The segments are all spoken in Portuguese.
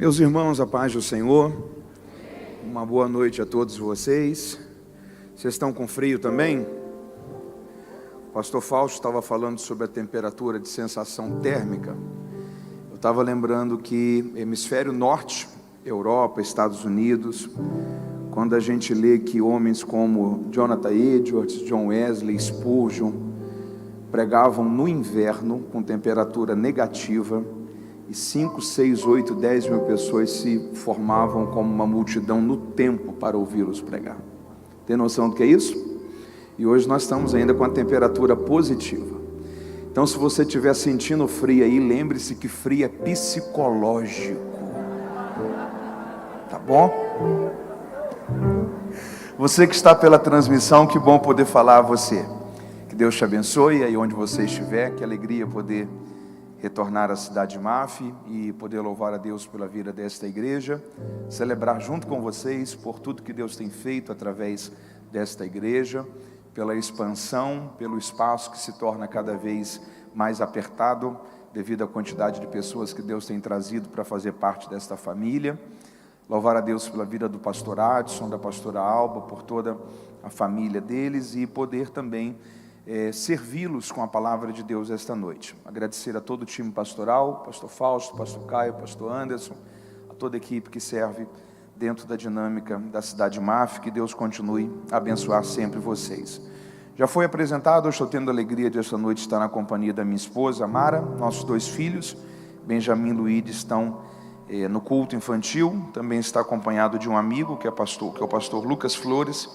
Meus irmãos, a paz do Senhor, uma boa noite a todos vocês. Vocês estão com frio também? O pastor Fausto estava falando sobre a temperatura de sensação térmica. Eu estava lembrando que hemisfério norte, Europa, Estados Unidos, quando a gente lê que homens como Jonathan Edwards, John Wesley, Spurgeon pregavam no inverno com temperatura negativa, e 5, 6, 8, 10 mil pessoas se formavam como uma multidão no tempo para ouvi-los pregar. Tem noção do que é isso? E hoje nós estamos ainda com a temperatura positiva. Então, se você estiver sentindo frio aí, lembre-se que frio é psicológico. Tá bom? Você que está pela transmissão, que bom poder falar a você. Que Deus te abençoe aí onde você estiver. Que alegria poder retornar à cidade de Maf e poder louvar a Deus pela vida desta igreja, celebrar junto com vocês por tudo que Deus tem feito através desta igreja, pela expansão, pelo espaço que se torna cada vez mais apertado devido à quantidade de pessoas que Deus tem trazido para fazer parte desta família. Louvar a Deus pela vida do pastor Adson, da pastora Alba, por toda a família deles e poder também servi-los com a palavra de Deus esta noite. Agradecer a todo o time pastoral, pastor Fausto, pastor Caio, pastor Anderson, a toda a equipe que serve dentro da dinâmica da cidade de Maf. Que Deus continue a abençoar sempre vocês. Já foi apresentado, eu estou tendo a alegria de esta noite estar na companhia da minha esposa Mara, nossos 2 filhos, Benjamin e Luíde, estão no culto infantil. Também está acompanhado de um amigo que é o pastor Lucas Flores,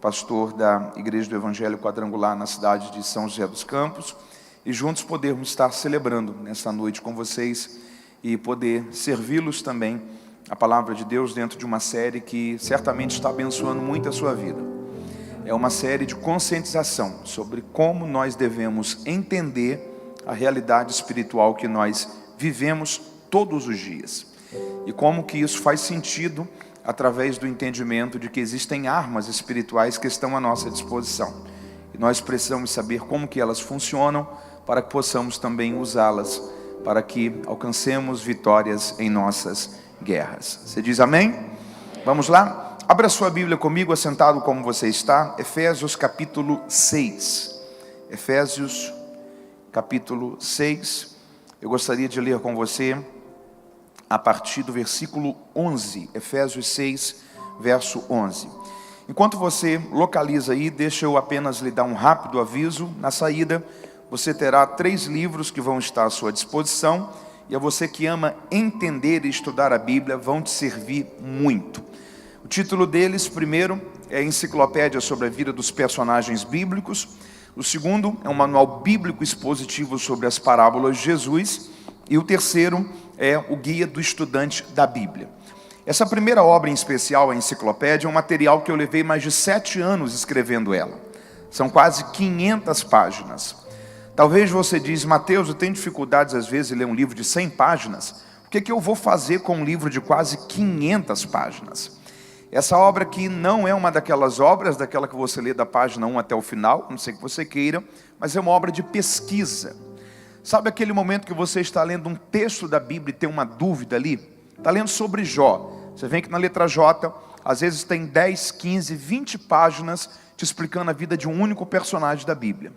pastor da Igreja do Evangelho Quadrangular na cidade de São José dos Campos, e juntos podermos estar celebrando nesta noite com vocês e poder servi-los também a palavra de Deus dentro de uma série que certamente está abençoando muito a sua vida. É uma série de conscientização sobre como nós devemos entender a realidade espiritual que nós vivemos todos os dias e como que isso faz sentido através do entendimento de que existem armas espirituais que estão à nossa disposição. E nós precisamos saber como que elas funcionam para que possamos também usá-las, para que alcancemos vitórias em nossas guerras. Você diz amém? Vamos lá? Abra sua Bíblia comigo, assentado como você está. Efésios capítulo 6. Efésios capítulo 6. Eu gostaria de ler com você a partir do versículo 11, Efésios 6, verso 11. Enquanto você localiza aí, deixa eu apenas lhe dar um rápido aviso. Na saída, você terá 3 livros que vão estar à sua disposição, e a você que ama entender e estudar a Bíblia, vão te servir muito. O título deles, primeiro, é a Enciclopédia sobre a Vida dos Personagens Bíblicos. O segundo é um manual bíblico expositivo sobre as parábolas de Jesus. E o terceiro é o Guia do Estudante da Bíblia. Essa primeira obra em especial, a enciclopédia, é um material que eu levei mais de 7 anos escrevendo ela. São quase 500 páginas. Talvez você diz: Mateus, eu tenho dificuldades às vezes em ler um livro de 100 páginas. O que eu vou fazer com um livro de quase 500 páginas? Essa obra aqui não é uma daquelas obras, daquela que você lê da página 1 até o final, não sei que você queira, mas é uma obra de pesquisa. Sabe aquele momento que você está lendo um texto da Bíblia e tem uma dúvida ali? Está lendo sobre Jó. Você vê que na letra J, às vezes tem 10, 15, 20 páginas te explicando a vida de um único personagem da Bíblia.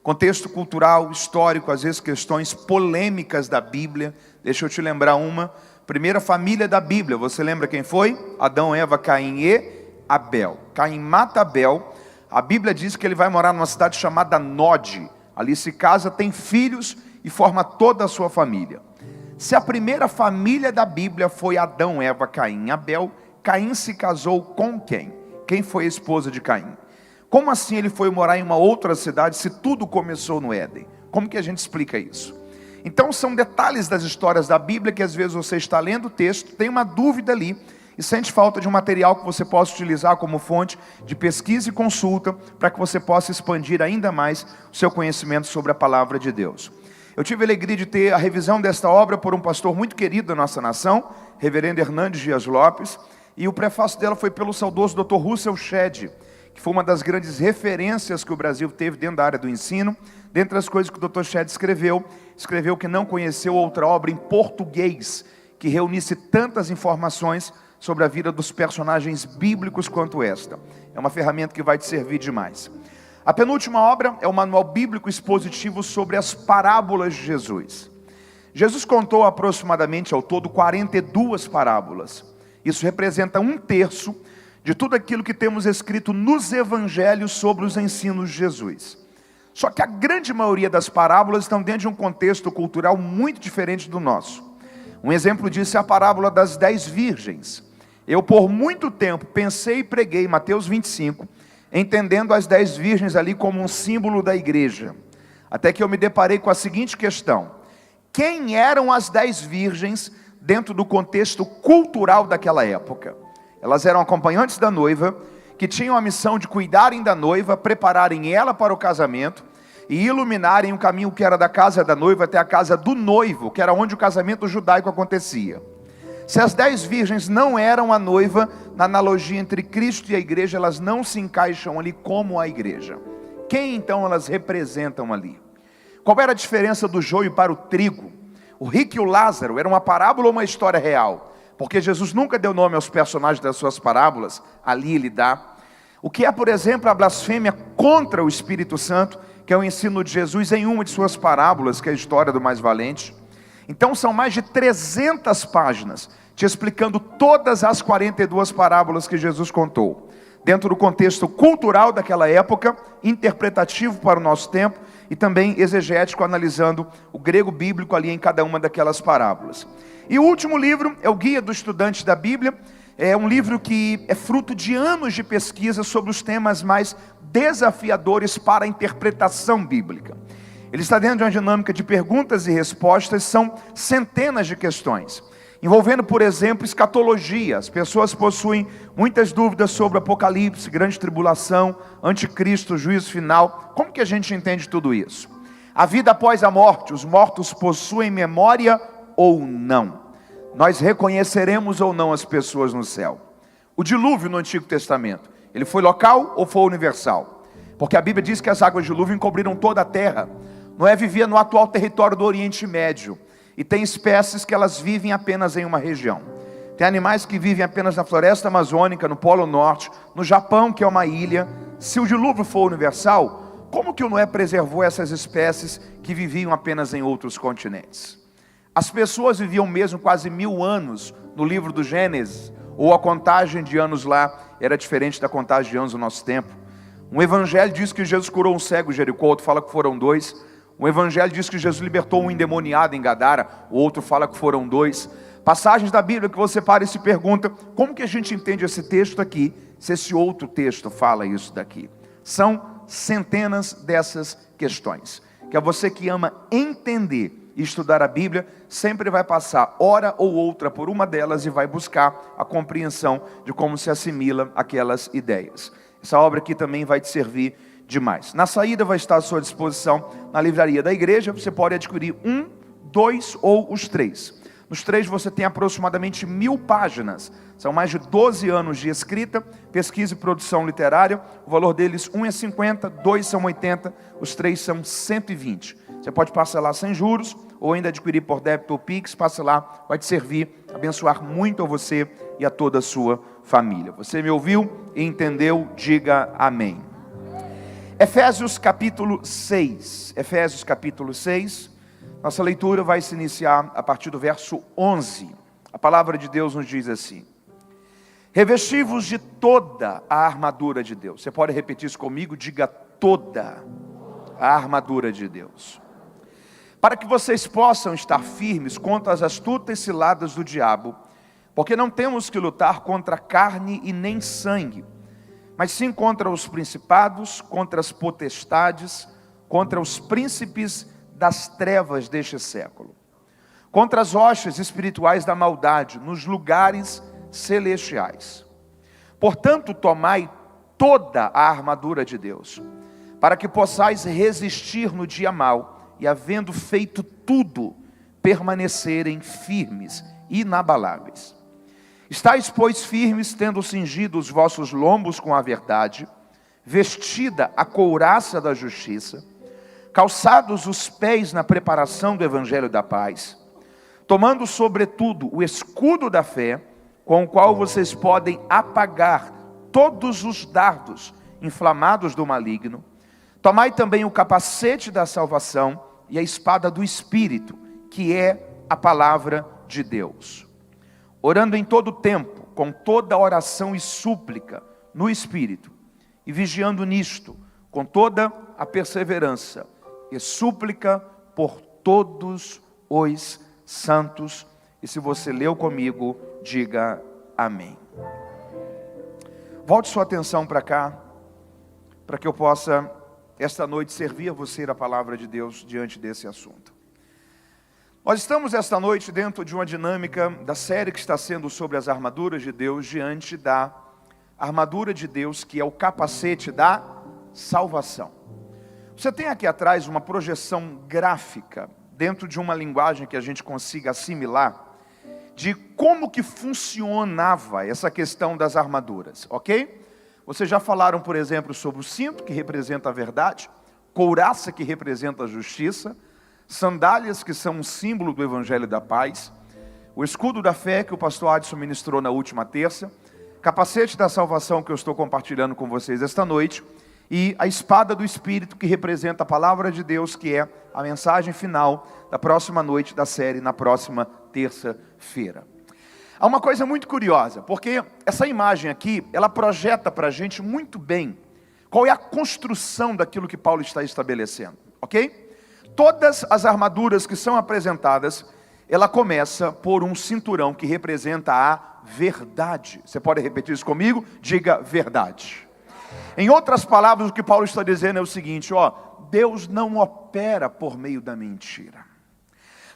Contexto cultural, histórico, às vezes questões polêmicas da Bíblia. Deixa eu te lembrar uma. Primeira família da Bíblia, você lembra quem foi? Adão, Eva, Caim e Abel. Caim mata Abel. A Bíblia diz que ele vai morar numa cidade chamada Nod. Ali se casa, tem filhos e forma toda a sua família. Se a primeira família da Bíblia foi Adão, Eva, Caim e Abel, Caim se casou com quem? Quem foi a esposa de Caim? Como assim ele foi morar em uma outra cidade se tudo começou no Éden? Como que a gente explica isso? Então são detalhes das histórias da Bíblia que às vezes você está lendo o texto, tem uma dúvida ali, e sente falta de um material que você possa utilizar como fonte de pesquisa e consulta, para que você possa expandir ainda mais o seu conhecimento sobre a palavra de Deus. Eu tive a alegria de ter a revisão desta obra por um pastor muito querido da nossa nação, reverendo Hernandes Dias Lopes, e o prefácio dela foi pelo saudoso Dr. Russell Shedd, que foi uma das grandes referências que o Brasil teve dentro da área do ensino. Dentre as coisas que o Dr. Shedd escreveu que não conheceu outra obra em português que reunisse tantas informações sobre a vida dos personagens bíblicos quanto esta. É uma ferramenta que vai te servir demais. A penúltima obra é o Manual Bíblico Expositivo sobre as Parábolas de Jesus. Jesus contou aproximadamente ao todo 42 parábolas. Isso representa 1/3 de tudo aquilo que temos escrito nos evangelhos sobre os ensinos de Jesus. Só que a grande maioria das parábolas estão dentro de um contexto cultural muito diferente do nosso. Um exemplo disso é a parábola das 10 virgens. Eu por muito tempo pensei e preguei Mateus 25, entendendo as 10 virgens ali como um símbolo da igreja. Até que eu me deparei com a seguinte questão: quem eram as 10 virgens dentro do contexto cultural daquela época? Elas eram acompanhantes da noiva, que tinham a missão de cuidarem da noiva, prepararem ela para o casamento e iluminarem o caminho que era da casa da noiva até a casa do noivo, que era onde o casamento judaico acontecia. Se as 10 virgens não eram a noiva, na analogia entre Cristo e a igreja, elas não se encaixam ali como a igreja. Quem então elas representam ali? Qual era a diferença do joio para o trigo? O rico e o Lázaro era uma parábola ou uma história real? Porque Jesus nunca deu nome aos personagens das suas parábolas, ali ele dá. O que é, por exemplo, a blasfêmia contra o Espírito Santo, que é o ensino de Jesus em uma de suas parábolas, que é a história do mais valente. Então são mais de 300 páginas, te explicando todas as 42 parábolas que Jesus contou, dentro do contexto cultural daquela época, interpretativo para o nosso tempo, e também exegético, analisando o grego bíblico ali em cada uma daquelas parábolas. E o último livro é o Guia do Estudante da Bíblia. É um livro que é fruto de anos de pesquisa sobre os temas mais desafiadores para a interpretação bíblica. Ele está dentro de uma dinâmica de perguntas e respostas, são centenas de questões, envolvendo, por exemplo, escatologia. As pessoas possuem muitas dúvidas sobre Apocalipse, grande tribulação, anticristo, juízo final. Como que a gente entende tudo isso? A vida após a morte, os mortos possuem memória ou não? Nós reconheceremos ou não as pessoas no céu? O dilúvio no Antigo Testamento, ele foi local ou foi universal? Porque a Bíblia diz que as águas de dilúvio encobriram toda a terra. Noé vivia no atual território do Oriente Médio. E tem espécies que elas vivem apenas em uma região. Tem animais que vivem apenas na floresta amazônica, no Polo Norte, no Japão, que é uma ilha. Se o dilúvio for universal, como que o Noé preservou essas espécies que viviam apenas em outros continentes? As pessoas viviam mesmo quase 1000 anos no livro do Gênesis, ou a contagem de anos lá era diferente da contagem de anos do nosso tempo. Um evangelho diz que Jesus curou um cego em Jericó, outro fala que foram 2. Um evangelho diz que Jesus libertou um endemoniado em Gadara, o outro fala que foram 2. Passagens da Bíblia que você para e se pergunta, como que a gente entende esse texto aqui, se esse outro texto fala isso daqui? São centenas dessas questões, que é você que ama entender e estudar a Bíblia, sempre vai passar hora ou outra por uma delas e vai buscar a compreensão de como se assimila aquelas ideias. Essa obra aqui também vai te servir demais. Na saída vai estar à sua disposição na livraria da igreja. Você pode adquirir 1, 2 ou os 3. Nos 3 você tem aproximadamente 1000 páginas. São mais de 12 anos de escrita, pesquisa e produção literária. O valor deles, 1 é 50, 2 são 80, os 3 são 120. Você pode parcelar sem juros ou ainda adquirir por débito ou Pix. Passe lá, vai te servir, abençoar muito a você e a toda a sua família. Você me ouviu e entendeu? Diga amém. Efésios capítulo 6. Efésios capítulo 6. Nossa leitura vai se iniciar a partir do verso 11. A palavra de Deus nos diz assim: revesti-vos de toda a armadura de Deus. Você pode repetir isso comigo? Diga: toda a armadura de Deus, para que vocês possam estar firmes contra as astutas ciladas do diabo, porque não temos que lutar contra carne e nem sangue, mas sim contra os principados, contra as potestades, contra os príncipes das trevas deste século, contra as hostes espirituais da maldade nos lugares celestiais. Portanto, tomai toda a armadura de Deus, para que possais resistir no dia mau, e havendo feito tudo, permanecerem firmes, inabaláveis. Estais, pois, firmes, tendo cingido os vossos lombos com a verdade, vestida a couraça da justiça, calçados os pés na preparação do evangelho da paz, tomando sobretudo o escudo da fé, com o qual vocês podem apagar todos os dardos inflamados do maligno. Tomai também o capacete da salvação e a espada do Espírito, que é a palavra de Deus. Orando em todo tempo, com toda oração e súplica no Espírito, e vigiando nisto, com toda a perseverança e súplica por todos os santos. E se você leu comigo, diga amém. Volte sua atenção para cá, para que eu possa, esta noite, servir a você a palavra de Deus diante desse assunto. Nós estamos esta noite dentro de uma dinâmica da série que está sendo sobre as armaduras de Deus, diante da armadura de Deus, que é o capacete da salvação. Você tem aqui atrás uma projeção gráfica, dentro de uma linguagem que a gente consiga assimilar, de como que funcionava essa questão das armaduras, ok? Vocês já falaram, por exemplo, sobre o cinto, que representa a verdade, couraça, que representa a justiça, sandálias, que são um símbolo do evangelho da paz, o escudo da fé, que o pastor Adson ministrou na última terça, capacete da salvação, que eu estou compartilhando com vocês esta noite, e a espada do Espírito, que representa a palavra de Deus, que é a mensagem final da próxima noite da série, na próxima terça-feira. Há uma coisa muito curiosa, porque essa imagem aqui, ela projeta para a gente muito bem qual é a construção daquilo que Paulo está estabelecendo, ok? Todas as armaduras que são apresentadas, ela começa por um cinturão que representa a verdade. Você pode repetir isso comigo? Diga verdade. Em outras palavras, o que Paulo está dizendo é o seguinte, Deus não opera por meio da mentira.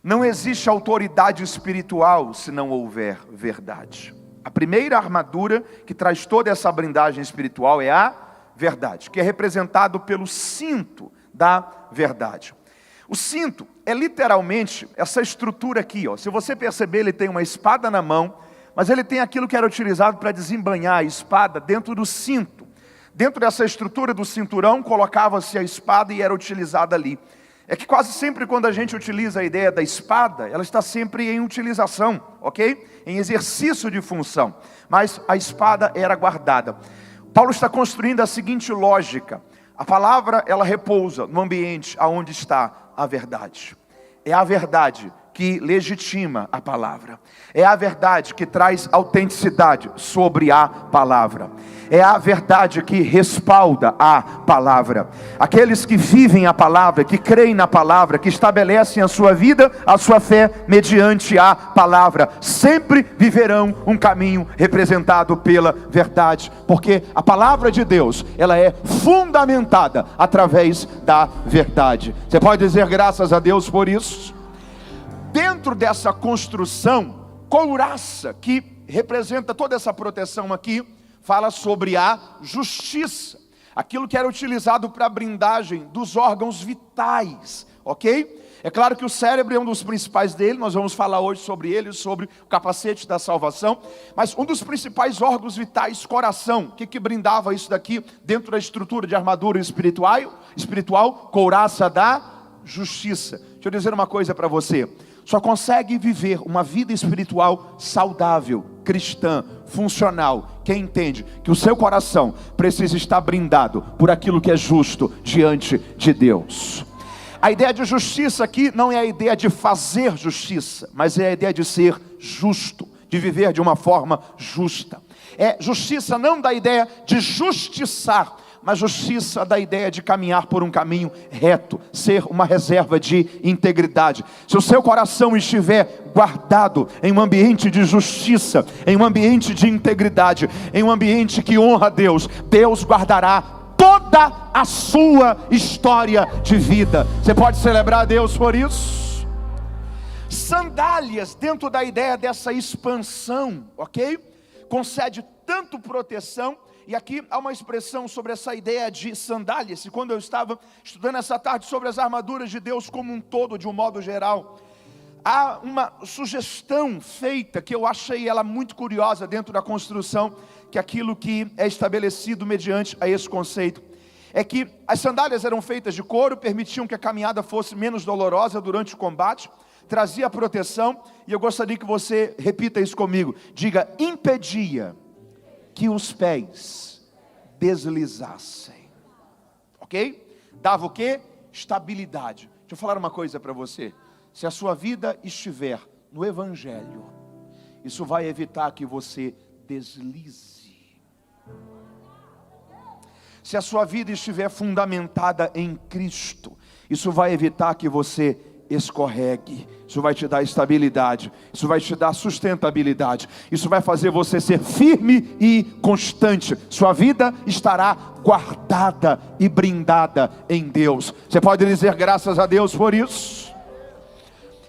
Não existe autoridade espiritual se não houver verdade. A primeira armadura que traz toda essa blindagem espiritual é a verdade, que é representado pelo cinto da verdade. O cinto é literalmente essa estrutura aqui, Se você perceber, ele tem uma espada na mão, mas ele tem aquilo que era utilizado para desembainhar a espada dentro do cinto. Dentro dessa estrutura do cinturão, colocava-se a espada e era utilizada ali. É que quase sempre quando a gente utiliza a ideia da espada, ela está sempre em utilização, ok? Em exercício de função. Mas a espada era guardada. Paulo está construindo a seguinte lógica. A palavra, ela repousa no ambiente onde está a verdade. É a verdade que legitima a palavra. É a verdade que traz autenticidade sobre a palavra. É a verdade que respalda a palavra. Aqueles que vivem a palavra, que creem na palavra, que estabelecem a sua vida, a sua fé mediante a palavra, sempre viverão um caminho representado pela verdade, porque a palavra de Deus, ela é fundamentada através da verdade. Você pode dizer graças a Deus por isso? Dentro dessa construção, couraça, que representa toda essa proteção aqui, fala sobre a justiça, aquilo que era utilizado para a blindagem dos órgãos vitais, ok? É claro que o cérebro é um dos principais dele, nós vamos falar hoje sobre ele, sobre o capacete da salvação, mas um dos principais órgãos vitais, coração, o que blindava isso daqui, dentro da estrutura de armadura espiritual, couraça da justiça. Deixa eu dizer uma coisa para você, só consegue viver uma vida espiritual saudável, cristã, funcional, quem entende que o seu coração precisa estar blindado por aquilo que é justo diante de Deus. A ideia de justiça aqui não é a ideia de fazer justiça, mas é a ideia de ser justo, de viver de uma forma justa. É justiça não da ideia de justiçar, mas justiça da ideia de caminhar por um caminho reto, ser uma reserva de integridade. Se o seu coração estiver guardado em um ambiente de justiça, em um ambiente de integridade, em um ambiente que honra a Deus, Deus guardará toda a sua história de vida. Você pode celebrar a Deus por isso? Sandálias, dentro da ideia dessa expansão, ok? Concede tanto proteção. E aqui há uma expressão sobre essa ideia de sandálias. E quando eu estava estudando essa tarde sobre as armaduras de Deus como um todo, de um modo geral, há uma sugestão feita que eu achei ela muito curiosa dentro da construção, que aquilo que é estabelecido mediante a esse conceito é que as sandálias eram feitas de couro, permitiam que a caminhada fosse menos dolorosa durante o combate, trazia proteção, e eu gostaria que você repita isso comigo. Diga: impedia que os pés deslizassem. Ok? Dava o quê? Estabilidade. Deixa eu falar uma coisa para você. Se a sua vida estiver no Evangelho, isso vai evitar que você deslize. Se a sua vida estiver fundamentada em Cristo, isso vai evitar que você escorregue. Isso vai te dar estabilidade, isso vai te dar sustentabilidade, isso vai fazer você ser firme e constante. Sua vida estará guardada e brindada em Deus. Você pode dizer graças a Deus por isso?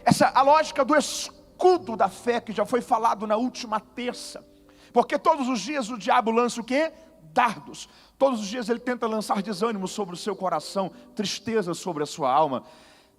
Essa é a lógica do escudo da fé, que já foi falado na última terça. Porque todos os dias o diabo lança o quê? Dardos. Todos os dias ele tenta lançar desânimo sobre o seu coração, tristeza sobre a sua alma,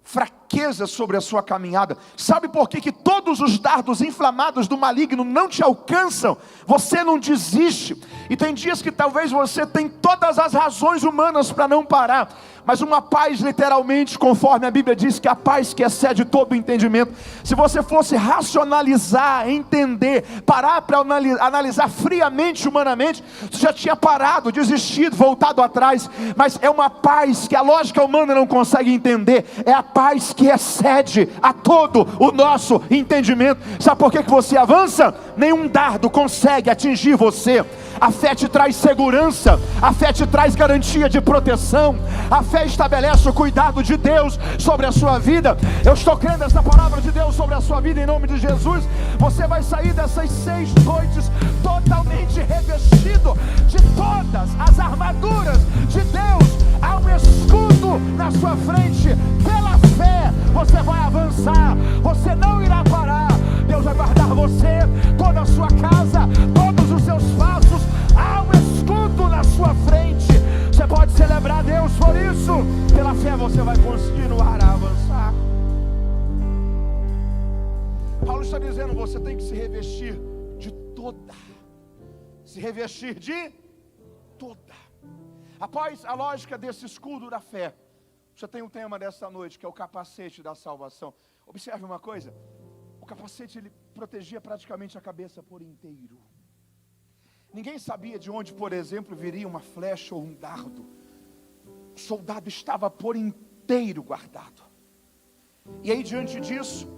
fraqueza sobre a sua caminhada. Sabe por que todos os dardos inflamados do maligno não te alcançam? Você não desiste. E tem dias que talvez você tem todas as razões humanas para não parar, mas uma paz literalmente, conforme a Bíblia diz, que a paz que excede todo o entendimento. Se você fosse racionalizar, entender, parar para analisar friamente, humanamente, você já tinha parado, desistido, voltado atrás. Mas é uma paz que a lógica humana não consegue entender. É a paz que excede a todo o nosso entendimento. Sabe por que você avança? Nenhum dardo consegue atingir você. A fé te traz segurança, a fé te traz garantia de proteção, a fé estabelece o cuidado de Deus sobre a sua vida. Eu estou crendo essa palavra de Deus sobre a sua vida em nome de Jesus. Você vai sair dessas 6 noites totalmente revestido de todas as armaduras de Deus. Há um escudo na sua frente. Pela fé você vai avançar, você não irá parar. Deus vai guardar você, toda a sua casa, todos os seus passos. Há um escudo na sua frente. Você pode celebrar a Deus por isso. Pela fé você vai continuar a avançar. Paulo está dizendo: você tem que se revestir de toda. Se revestir de toda. Após a lógica desse escudo da fé, você tem um tema dessa noite, que é o capacete da salvação. Observe uma coisa: o capacete ele protegia praticamente a cabeça por inteiro. Ninguém sabia de onde, por exemplo, viria uma flecha ou um dardo. O soldado estava por inteiro guardado. E aí, diante disso,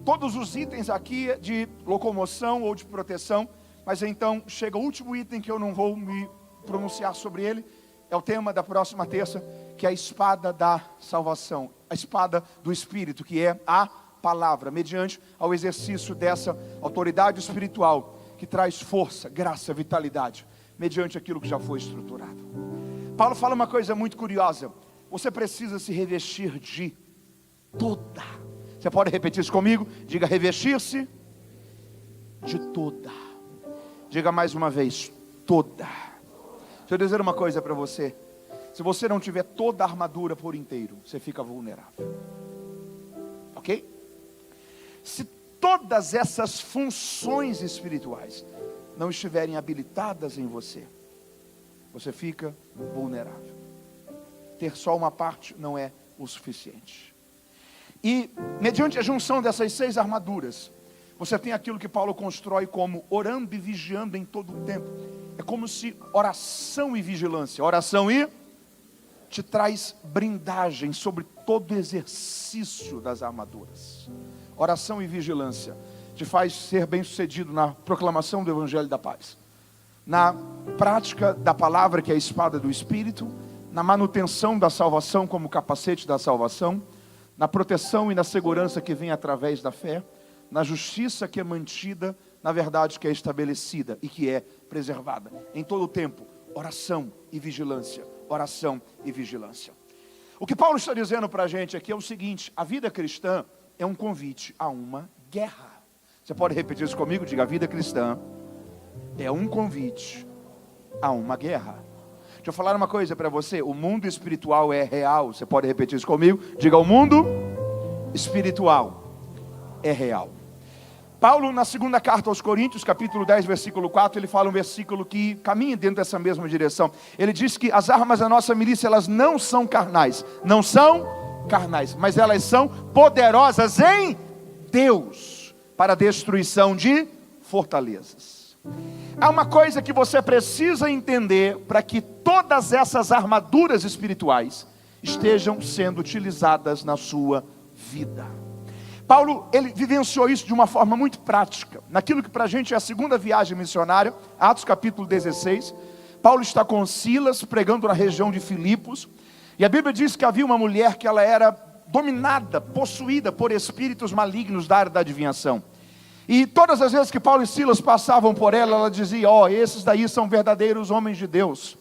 todos os itens aqui de locomoção ou de proteção. Mas então chega o último item, que eu não vou me pronunciar sobre ele. É o tema da próxima terça, que é a espada da salvação, a espada do Espírito, que é a palavra, mediante ao exercício dessa autoridade espiritual, que traz força, graça, vitalidade, mediante aquilo que já foi estruturado. Paulo fala uma coisa muito curiosa: você precisa se revestir de toda. Você pode repetir isso comigo? Diga: revestir-se de toda. Diga mais uma vez: toda. Deixa eu dizer uma coisa para você: se você não tiver toda a armadura por inteiro, você fica vulnerável. Ok? Se todas essas funções espirituais não estiverem habilitadas em você, você fica vulnerável. Ter só uma parte não é o suficiente. E mediante a junção dessas 6 armaduras, você tem aquilo que Paulo constrói como orando e vigiando em todo o tempo. É como se oração e vigilância, oração e te traz brindagem sobre todo o exercício das armaduras. Oração e vigilância te faz ser bem sucedido na proclamação do Evangelho da Paz, na prática da palavra, que é a espada do Espírito, na manutenção da salvação como capacete da salvação, na proteção e na segurança que vem através da fé, na justiça que é mantida, na verdade que é estabelecida e que é preservada. Em todo o tempo, oração e vigilância, oração e vigilância. O que Paulo está dizendo para a gente aqui é o seguinte: a vida cristã é um convite a uma guerra. Você pode repetir isso comigo? Diga: a vida cristã é um convite a uma guerra. Deixa eu falar uma coisa para você: o mundo espiritual é real. Você pode repetir isso comigo? Diga: o mundo espiritual é real. Paulo, na segunda carta aos Coríntios, capítulo 10, versículo 4, ele fala um versículo que caminha dentro dessa mesma direção. Ele diz que as armas da nossa milícia, elas não são carnais, mas elas são poderosas em Deus para a destruição de fortalezas. Há uma coisa que você precisa entender para que todas essas armaduras espirituais estejam sendo utilizadas na sua vida. Paulo, ele vivenciou isso de uma forma muito prática. Naquilo que para a gente é a segunda viagem missionária, Atos capítulo 16. Paulo está com Silas, pregando na região de Filipos. E a Bíblia diz que havia uma mulher que ela era dominada, possuída por espíritos malignos da área da adivinhação. E todas as vezes que Paulo e Silas passavam por ela, ela dizia: esses daí são verdadeiros homens de Deus.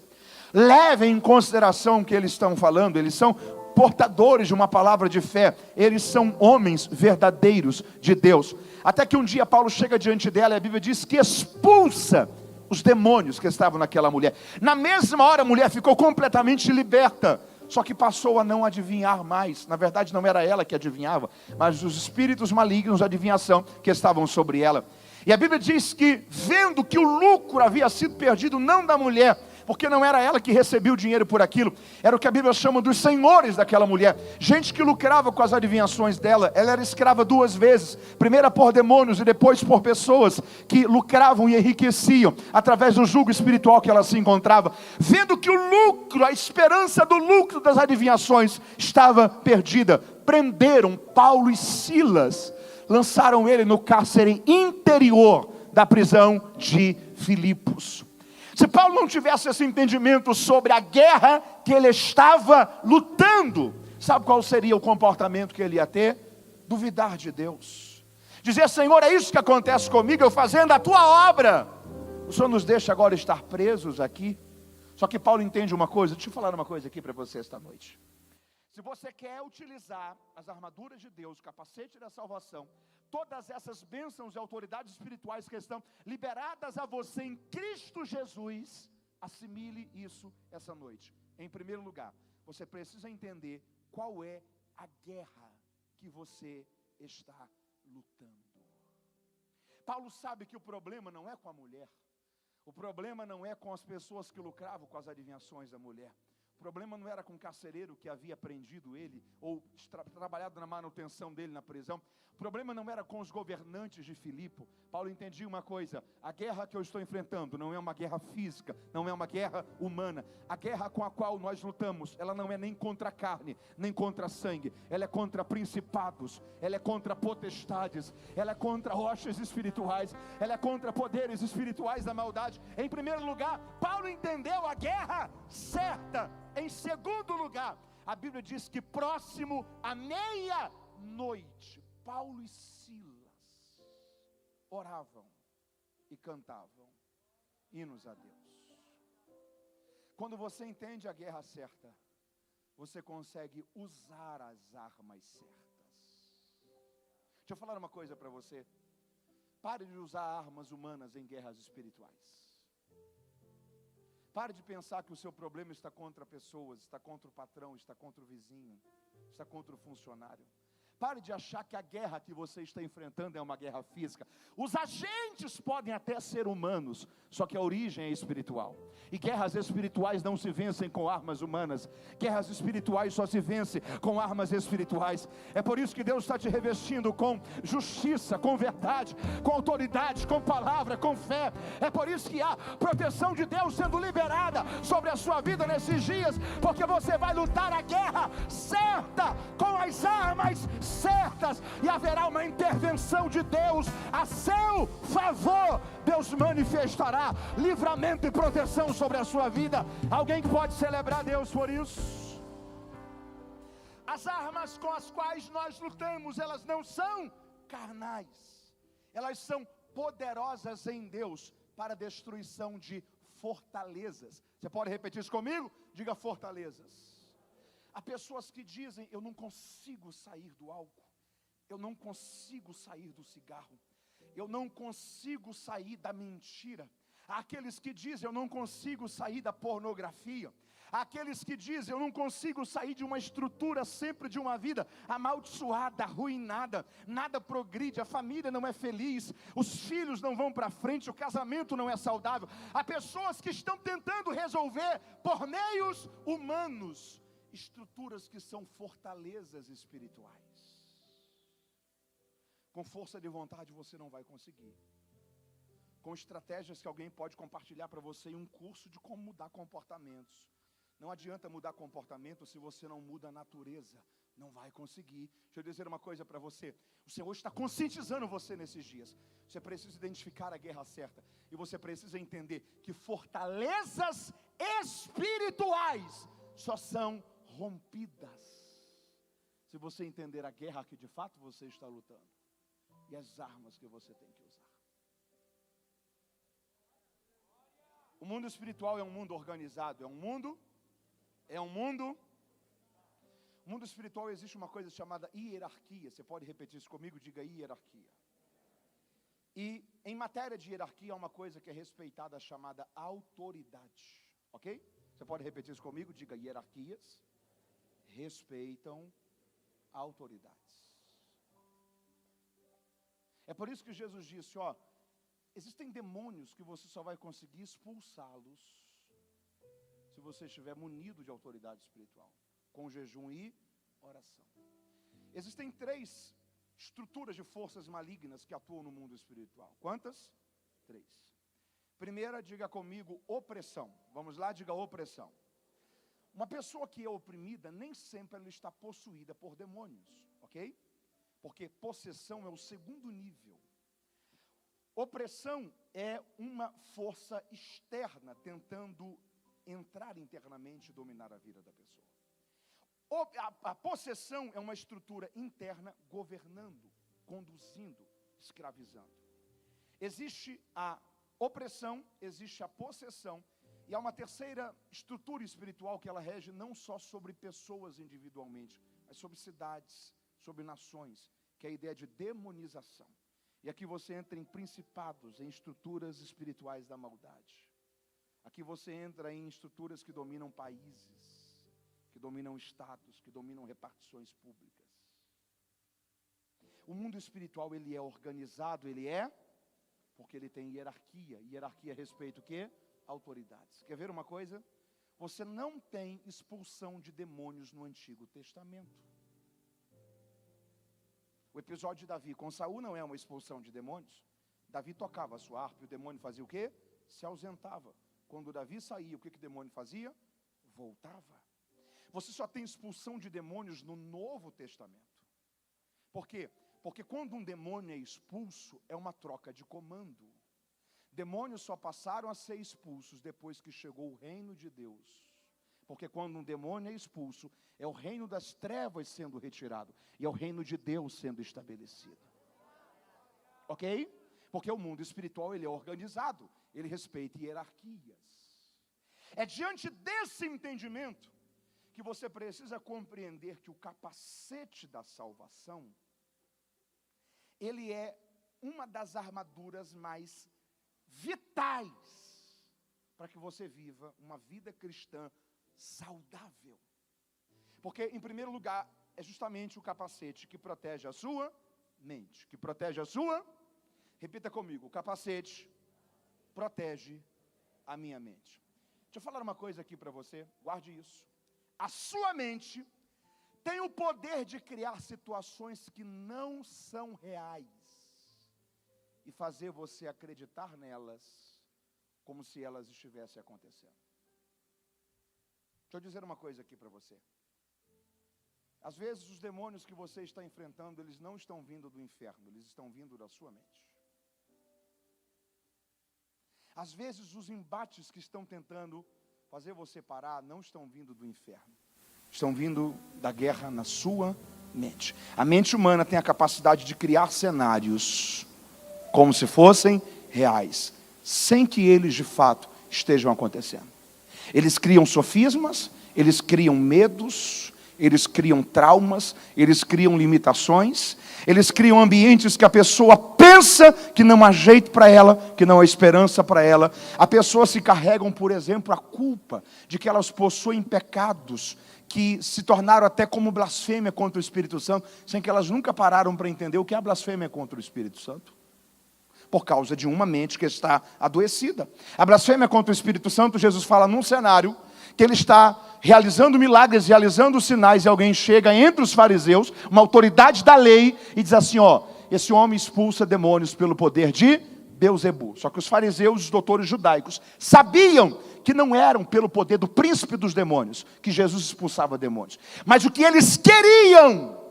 Levem em consideração o que eles estão falando, eles são portadores de uma palavra de fé, eles são homens verdadeiros de Deus. Até que um dia Paulo chega diante dela e a Bíblia diz que expulsa os demônios que estavam naquela mulher. Na mesma hora a mulher ficou completamente liberta, só que passou a não adivinhar mais. Na verdade não era ela que adivinhava, mas os espíritos malignos de adivinhação que estavam sobre ela. E a Bíblia diz que, vendo que o lucro havia sido perdido, não da mulher, porque não era ela que recebia o dinheiro por aquilo, era o que a Bíblia chama dos senhores daquela mulher, gente que lucrava com as adivinhações dela. Ela era escrava duas vezes, primeiro por demônios e depois por pessoas que lucravam e enriqueciam através do jugo espiritual que ela se encontrava. Vendo que o lucro, a esperança do lucro das adivinhações estava perdida, prenderam Paulo e Silas, lançaram ele no cárcere interior da prisão de Filipos. Se Paulo não tivesse esse entendimento sobre a guerra que ele estava lutando, sabe qual seria o comportamento que ele ia ter? Duvidar de Deus. Dizer: Senhor, é isso que acontece comigo, eu fazendo a tua obra. O Senhor nos deixa agora estar presos aqui. Só que Paulo entende uma coisa, deixa eu falar uma coisa aqui para você esta noite. Se você quer utilizar as armaduras de Deus, o capacete da salvação, todas essas bênçãos e autoridades espirituais que estão liberadas a você em Cristo Jesus, assimile isso essa noite. Em primeiro lugar, você precisa entender qual é a guerra que você está lutando. Paulo sabe que o problema não é com a mulher, o problema não é com as pessoas que lucravam com as adivinhações da mulher. O problema não era com o carcereiro que havia prendido ele, ou trabalhado na manutenção dele na prisão. O problema não era com os governantes de Filipe. Paulo entendia uma coisa: a guerra que eu estou enfrentando não é uma guerra física, não é uma guerra humana. A guerra com a qual nós lutamos, ela não é nem contra a carne, nem contra a sangue. Ela é contra principados, ela é contra potestades, ela é contra rochas espirituais, ela é contra poderes espirituais da maldade. Em primeiro lugar, Paulo entendeu a guerra certa. Em segundo lugar, a Bíblia diz que próximo à meia-noite, Paulo e Silas oravam e cantavam hinos a Deus. Quando você entende a guerra certa, você consegue usar as armas certas. Deixa eu falar uma coisa para você. Pare de usar armas humanas em guerras espirituais. Pare de pensar que o seu problema está contra pessoas, está contra o patrão, está contra o vizinho, está contra o funcionário. Pare de achar que a guerra que você está enfrentando é uma guerra física. Os agentes podem até ser humanos, só que a origem é espiritual. E guerras espirituais não se vencem com armas humanas. Guerras espirituais só se vencem com armas espirituais. É por isso que Deus está te revestindo com justiça, com verdade, com autoridade, com palavra, com fé. É por isso que há proteção de Deus sendo liberada sobre a sua vida nesses dias, porque você vai lutar a guerra certa, com as armas certas, e haverá uma intervenção de Deus a seu favor. Deus manifestará livramento e proteção sobre a sua vida. Alguém que pode celebrar Deus por isso? As armas com as quais nós lutamos, elas não são carnais, elas são poderosas em Deus para a destruição de fortalezas. Você pode repetir isso comigo? Diga: fortalezas. Há pessoas que dizem: eu não consigo sair do álcool, eu não consigo sair do cigarro, eu não consigo sair da mentira. Há aqueles que dizem: eu não consigo sair da pornografia. Há aqueles que dizem: eu não consigo sair de uma estrutura sempre de uma vida amaldiçoada, arruinada, nada progride, a família não é feliz, os filhos não vão para frente, o casamento não é saudável. Há pessoas que estão tentando resolver por meios humanos estruturas que são fortalezas espirituais. Com força de vontade você não vai conseguir. Com estratégias que alguém pode compartilhar para você em um curso de como mudar comportamentos. Não adianta mudar comportamento se você não muda a natureza. Não vai conseguir. Deixa eu dizer uma coisa para você. O Senhor está conscientizando você nesses dias. Você precisa identificar a guerra certa. E você precisa entender que fortalezas espirituais só são rompidas se você entender a guerra que de fato você está lutando. E as armas que você tem que usar. O mundo espiritual é um mundo organizado. O mundo espiritual existe uma coisa chamada hierarquia. Você pode repetir isso comigo? Diga hierarquia. E em matéria de hierarquia há uma coisa que é respeitada chamada autoridade. Ok? Você pode repetir isso comigo? Diga hierarquias respeitam autoridades. É por isso que Jesus disse, existem demônios que você só vai conseguir expulsá-los se você estiver munido de autoridade espiritual, com jejum e oração. Existem 3 estruturas de forças malignas que atuam no mundo espiritual. Quantas? 3. Primeira, diga comigo, opressão. Vamos lá, diga opressão. Uma pessoa que é oprimida, nem sempre ela está possuída por demônios, ok? Porque possessão é o segundo nível. Opressão é uma força externa tentando entrar internamente e dominar a vida da pessoa. A possessão é uma estrutura interna governando, conduzindo, escravizando. Existe a opressão, existe a possessão, e há uma terceira estrutura espiritual que ela rege não só sobre pessoas individualmente, mas sobre cidades, sobre nações, que é a ideia de demonização. E aqui você entra em principados, em estruturas espirituais da maldade. Aqui você entra em estruturas que dominam países, que dominam estados, que dominam repartições públicas. O mundo espiritual, ele é organizado, porque ele tem hierarquia. Hierarquia respeita o quê? Autoridades. Quer ver uma coisa? Você não tem expulsão de demônios no Antigo Testamento. O episódio de Davi com Saul não é uma expulsão de demônios. Davi tocava a sua harpa e o demônio fazia o quê? Se ausentava. Quando Davi saía, o que o demônio fazia? Voltava. Você só tem expulsão de demônios no Novo Testamento. Por quê? Porque quando um demônio é expulso, é uma troca de comando. Demônios só passaram a ser expulsos depois que chegou o reino de Deus. Porque quando um demônio é expulso, é o reino das trevas sendo retirado. E é o reino de Deus sendo estabelecido. Ok? Porque o mundo espiritual, ele é organizado. Ele respeita hierarquias. É diante desse entendimento que você precisa compreender que o capacete da salvação, ele é uma das armaduras mais vitais para que você viva uma vida cristã saudável. Porque, em primeiro lugar, é justamente o capacete que protege a sua mente, que protege a sua, repita comigo, o capacete protege a minha mente. Deixa eu falar uma coisa aqui para você, guarde isso. A sua mente tem o poder de criar situações que não são reais e fazer você acreditar nelas como se elas estivessem acontecendo. Deixa eu dizer uma coisa aqui para você. Às vezes os demônios que você está enfrentando, eles não estão vindo do inferno, eles estão vindo da sua mente. Às vezes os embates que estão tentando fazer você parar não estão vindo do inferno. Estão vindo da guerra na sua mente. A mente humana tem a capacidade de criar cenários como se fossem reais, sem que eles de fato estejam acontecendo. Eles criam sofismas, eles criam medos, eles criam traumas, eles criam limitações, eles criam ambientes que a pessoa pensa que não há jeito para ela, que não há esperança para ela. A pessoa se carregam, por exemplo, a culpa de que elas possuem pecados que se tornaram até como blasfêmia contra o Espírito Santo, sem que elas nunca pararam para entender o que é a blasfêmia contra o Espírito Santo. Por causa de uma mente que está adoecida. A blasfêmia contra o Espírito Santo, Jesus fala num cenário que ele está realizando milagres, realizando sinais, e alguém chega entre os fariseus, uma autoridade da lei, e diz assim, esse homem expulsa demônios pelo poder de Beelzebu. Só que os fariseus, os doutores judaicos, sabiam que não eram pelo poder do príncipe dos demônios que Jesus expulsava demônios. Mas o que eles queriam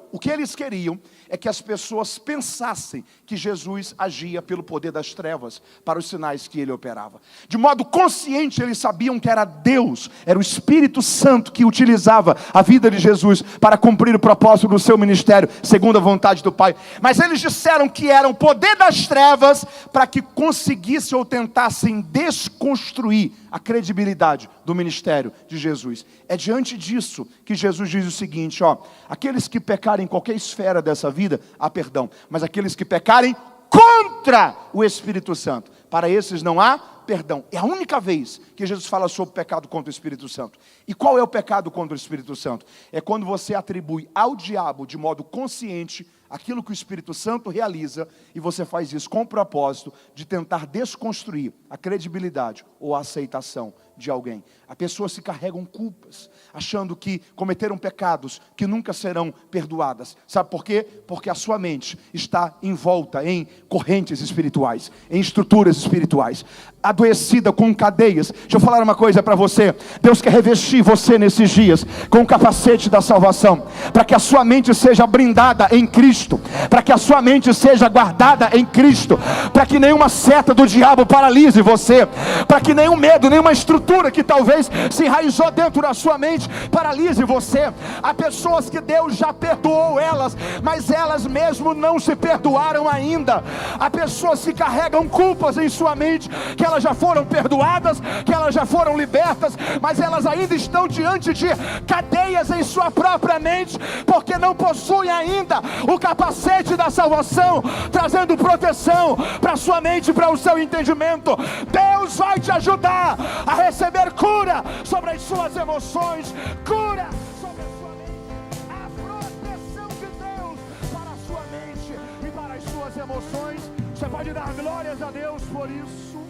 é que as pessoas pensassem que Jesus agia pelo poder das trevas para os sinais que ele operava. De modo consciente, eles sabiam que era Deus, era o Espírito Santo que utilizava a vida de Jesus para cumprir o propósito do seu ministério, segundo a vontade do Pai. Mas eles disseram que era o poder das trevas para que conseguissem ou tentassem desconstruir a credibilidade do ministério de Jesus. É diante disso que Jesus diz o seguinte, aqueles que pecarem em qualquer esfera dessa vida, há perdão, mas aqueles que pecarem contra o Espírito Santo, para esses não há perdão. É a única vez que Jesus fala sobre o pecado contra o Espírito Santo. E qual é o pecado contra o Espírito Santo? É quando você atribui ao diabo, de modo consciente, aquilo que o Espírito Santo realiza, e você faz isso com o propósito de tentar desconstruir a credibilidade ou a aceitação de alguém. As pessoas se carregam culpas, achando que cometeram pecados que nunca serão perdoadas. Sabe por quê? Porque a sua mente está envolta em correntes espirituais, em estruturas espirituais, adoecida com cadeias. Deixa eu falar uma coisa para você. Deus quer revestir você nesses dias com o capacete da salvação, para que a sua mente seja blindada em Cristo, para que a sua mente seja guardada em Cristo, para que nenhuma seta do diabo paralise você, para que nenhum medo, nenhuma estrutura que talvez se enraizou dentro da sua mente paralise você. Há pessoas que Deus já perdoou elas, mas elas mesmo não se perdoaram ainda. Há pessoas que carregam culpas em sua mente, que elas já foram perdoadas, que elas já foram libertas, mas elas ainda estão diante de cadeias em sua própria mente, porque não possuem ainda o capacete da salvação, trazendo proteção para a sua mente, para o seu entendimento. Deus vai te ajudar a receber cura sobre as suas emoções, cura sobre a sua mente, a proteção de Deus para a sua mente e para as suas emoções. Você pode dar glórias a Deus por isso.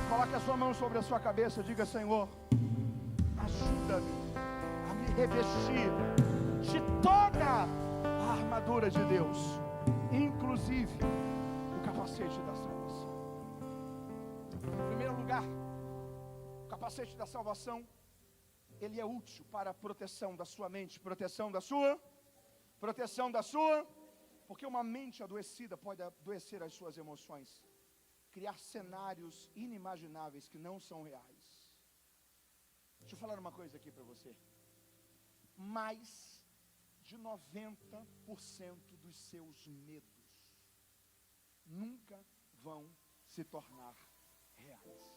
Coloque a sua mão sobre a sua cabeça e diga: Senhor, ajuda-me a me revestir de toda a armadura de Deus, inclusive o capacete da salvação. Em primeiro lugar, o capacete da salvação, ele é útil para a proteção da sua mente, proteção da sua, porque uma mente adoecida pode adoecer as suas emoções, criar cenários inimagináveis que não são reais. Deixa eu falar uma coisa aqui para você. Mais de 90% dos seus medos nunca vão se tornar reais.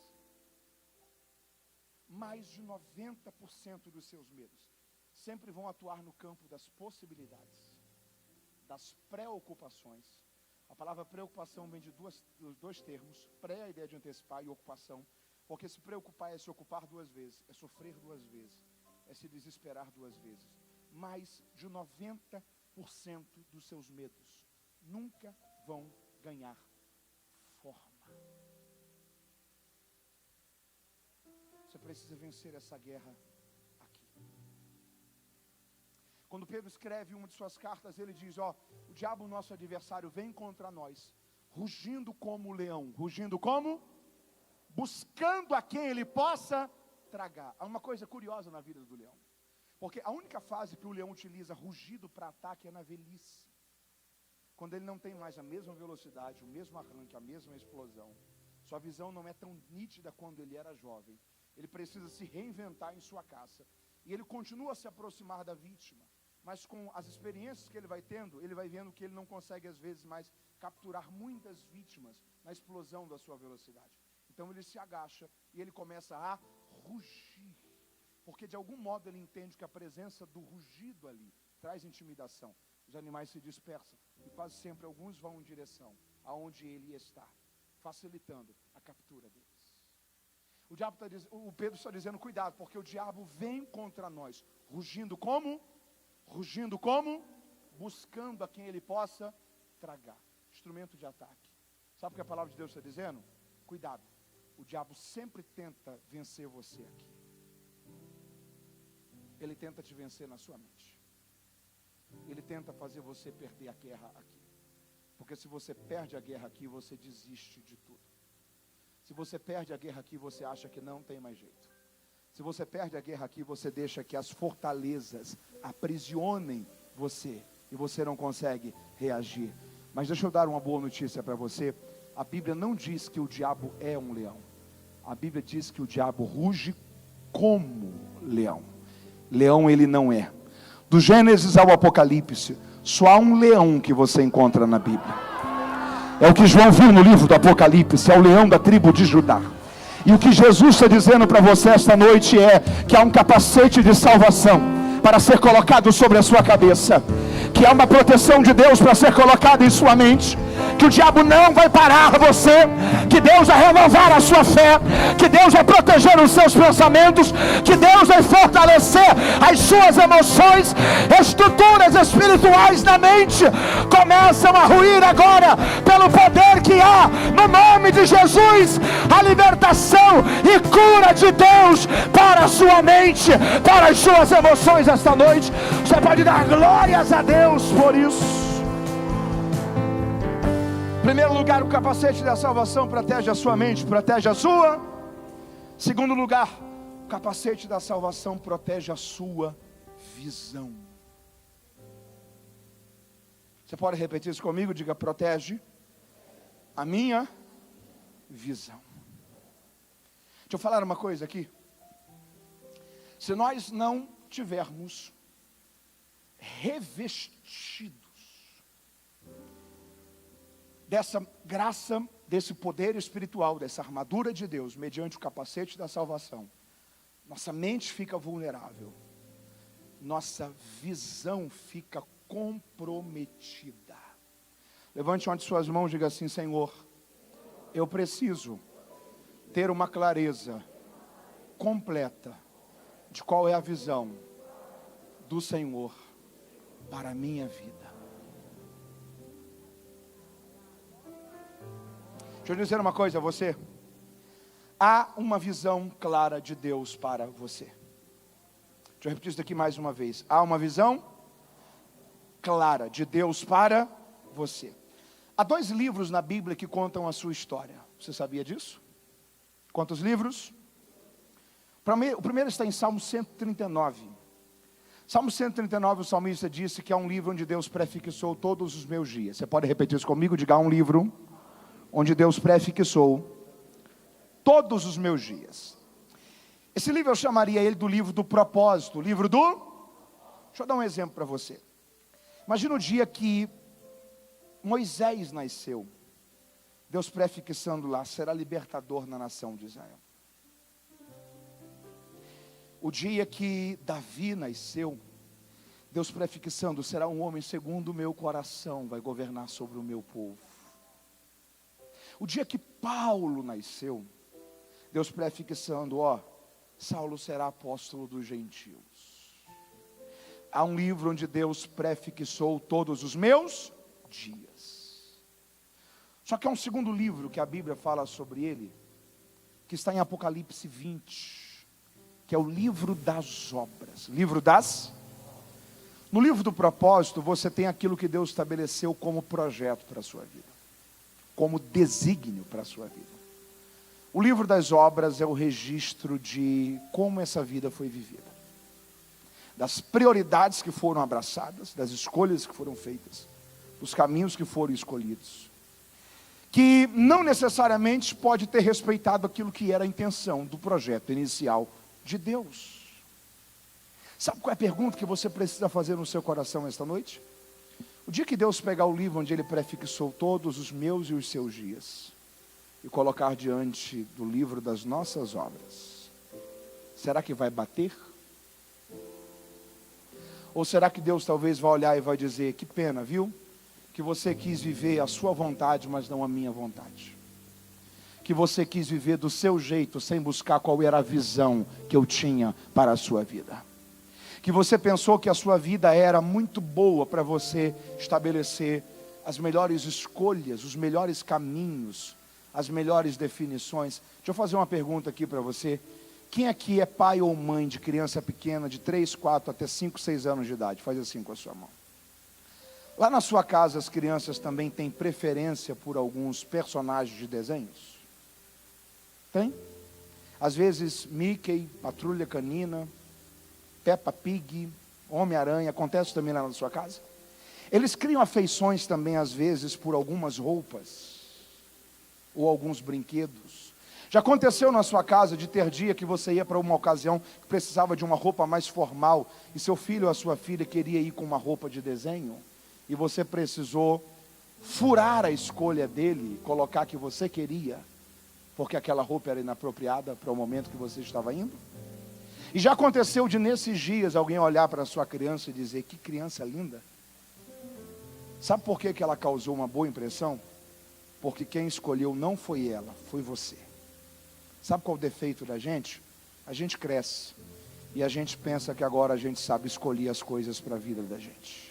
Mais de 90% dos seus medos sempre vão atuar no campo das possibilidades, das preocupações. A palavra preocupação vem de dois termos: pré, a ideia de antecipar, e ocupação. Porque se preocupar é se ocupar duas vezes, é sofrer duas vezes, é se desesperar duas vezes. Mais de 90% dos seus medos nunca vão ganhar forma. Você precisa vencer essa guerra aqui. Quando Pedro escreve uma de suas cartas, ele diz: o diabo, nosso adversário, vem contra nós, rugindo como leão. Rugindo como? Buscando a quem ele possa tragar. Há uma coisa curiosa na vida do leão, porque a única fase que o leão utiliza rugido para ataque é na velhice, quando ele não tem mais a mesma velocidade, o mesmo arranque, a mesma explosão. Sua visão não é tão nítida quando ele era jovem. Ele precisa se reinventar em sua caça, e ele continua a se aproximar da vítima, mas com as experiências que ele vai tendo, ele vai vendo que ele não consegue às vezes mais capturar muitas vítimas na explosão da sua velocidade. Então ele se agacha e ele começa a rugir, porque de algum modo ele entende que a presença do rugido ali traz intimidação. Os animais se dispersam e quase sempre alguns vão em direção aonde ele está, facilitando a captura deles. O Pedro está dizendo: cuidado, porque o diabo vem contra nós, rugindo como? Rugindo como? Buscando a quem ele possa tragar. Instrumento de ataque. Sabe o que a palavra de Deus está dizendo? Cuidado, o diabo sempre tenta vencer você aqui. Ele tenta te vencer na sua mente. ele tenta fazer você perder a guerra aqui. Porque se você perde a guerra aqui, você desiste de tudo. Se você perde a guerra aqui, você acha que não tem mais jeito. Se você perde a guerra aqui, você deixa que as fortalezas aprisionem você e você não consegue reagir. Mas deixa eu dar uma boa notícia para você. A Bíblia não diz que o diabo é um leão. A Bíblia diz que o diabo ruge como leão. Leão ele não é. Do Gênesis ao Apocalipse, só há um leão que você encontra na Bíblia. É o que João viu no livro do Apocalipse, é o leão da tribo de Judá. E o que Jesus está dizendo para você esta noite é que há um capacete de salvação para ser colocado sobre a sua cabeça, que há uma proteção de Deus para ser colocada em sua mente, que o diabo não vai parar você, que Deus vai renovar a sua fé, que Deus vai proteger os seus pensamentos, que Deus vai fortalecer as suas emoções. Estruturas espirituais na mente começam a ruir agora, pelo poder que há no nome de Jesus. A libertação e cura de Deus para a sua mente, para as suas emoções esta noite. Você pode dar glórias a Deus por isso. Em primeiro lugar, o capacete da salvação protege a sua mente, protege a sua. Segundo lugar, o capacete da salvação protege a sua visão. Você pode repetir isso comigo? Diga: protege a minha visão. Deixa eu falar uma coisa aqui. Se nós não tivermos revestidos dessa graça, desse poder espiritual, dessa armadura de Deus, mediante o capacete da salvação, nossa mente fica vulnerável, nossa visão fica comprometida. Levante uma de suas mãos e diga assim: Senhor, eu preciso ter uma clareza completa de qual é a visão do Senhor para a minha vida. Deixa eu dizer uma coisa a você. Há uma visão clara de Deus para você. Deixa eu repetir isso aqui mais uma vez. Há uma visão clara de Deus para você. Há 2 livros na Bíblia que contam a sua história. Você sabia disso? Quantos livros? O primeiro está em Salmo 139. Salmo 139, o salmista disse que é um livro onde Deus prefixou todos os meus dias. Você pode repetir isso comigo? Diga: um livro onde Deus prefixou todos os meus dias. Esse livro eu chamaria ele do livro do propósito, o livro do... Deixa eu dar um exemplo para você. Imagina o dia que Moisés nasceu, Deus prefixando lá: será libertador na nação de Israel. O dia que Davi nasceu, Deus prefixando: será um homem segundo o meu coração, vai governar sobre o meu povo. O dia que Paulo nasceu, Deus prefixando: Saulo será apóstolo dos gentios. Há um livro onde Deus prefixou todos os meus dias. Só que há um segundo livro que a Bíblia fala sobre ele, que está em Apocalipse 20, que é o livro das obras. No livro do propósito, você tem aquilo que Deus estabeleceu como projeto para a sua vida, como desígnio para a sua vida. O livro das obras é o registro de como essa vida foi vivida, das prioridades que foram abraçadas, das escolhas que foram feitas, dos caminhos que foram escolhidos, que não necessariamente pode ter respeitado aquilo que era a intenção do projeto inicial de Deus. Sabe qual é a pergunta que você precisa fazer no seu coração esta noite? O dia que Deus pegar o livro onde Ele prefixou todos os meus e os seus dias, e colocar diante do livro das nossas obras, será que vai bater? Ou será que Deus talvez vai olhar e vai dizer: que pena, viu? Que você quis viver a sua vontade, mas não a minha vontade. Que você quis viver do seu jeito, sem buscar qual era a visão que eu tinha para a sua vida. Que você pensou que a sua vida era muito boa para você estabelecer as melhores escolhas, os melhores caminhos, as melhores definições. Deixa eu fazer uma pergunta aqui para você. Quem aqui é pai ou mãe de criança pequena de 3, 4 até 5, 6 anos de idade? Faz assim com a sua mão. Lá na sua casa as crianças também têm preferência por alguns personagens de desenhos? Tem? Às vezes Mickey, Patrulha Canina, Peppa Pig, Homem-Aranha, acontece também lá na sua casa? Eles criam afeições também às vezes por algumas roupas ou alguns brinquedos. Já aconteceu na sua casa de ter dia que você ia para uma ocasião que precisava de uma roupa mais formal e seu filho ou a sua filha queria ir com uma roupa de desenho e você precisou furar a escolha dele, colocar que você queria, porque aquela roupa era inapropriada para o momento que você estava indo? E já aconteceu de nesses dias alguém olhar para a sua criança e dizer: que criança linda. Sabe por que ela causou uma boa impressão? Porque quem escolheu não foi ela, foi você. Sabe qual é o defeito da gente? A gente cresce e a gente pensa que agora a gente sabe escolher as coisas para a vida da gente.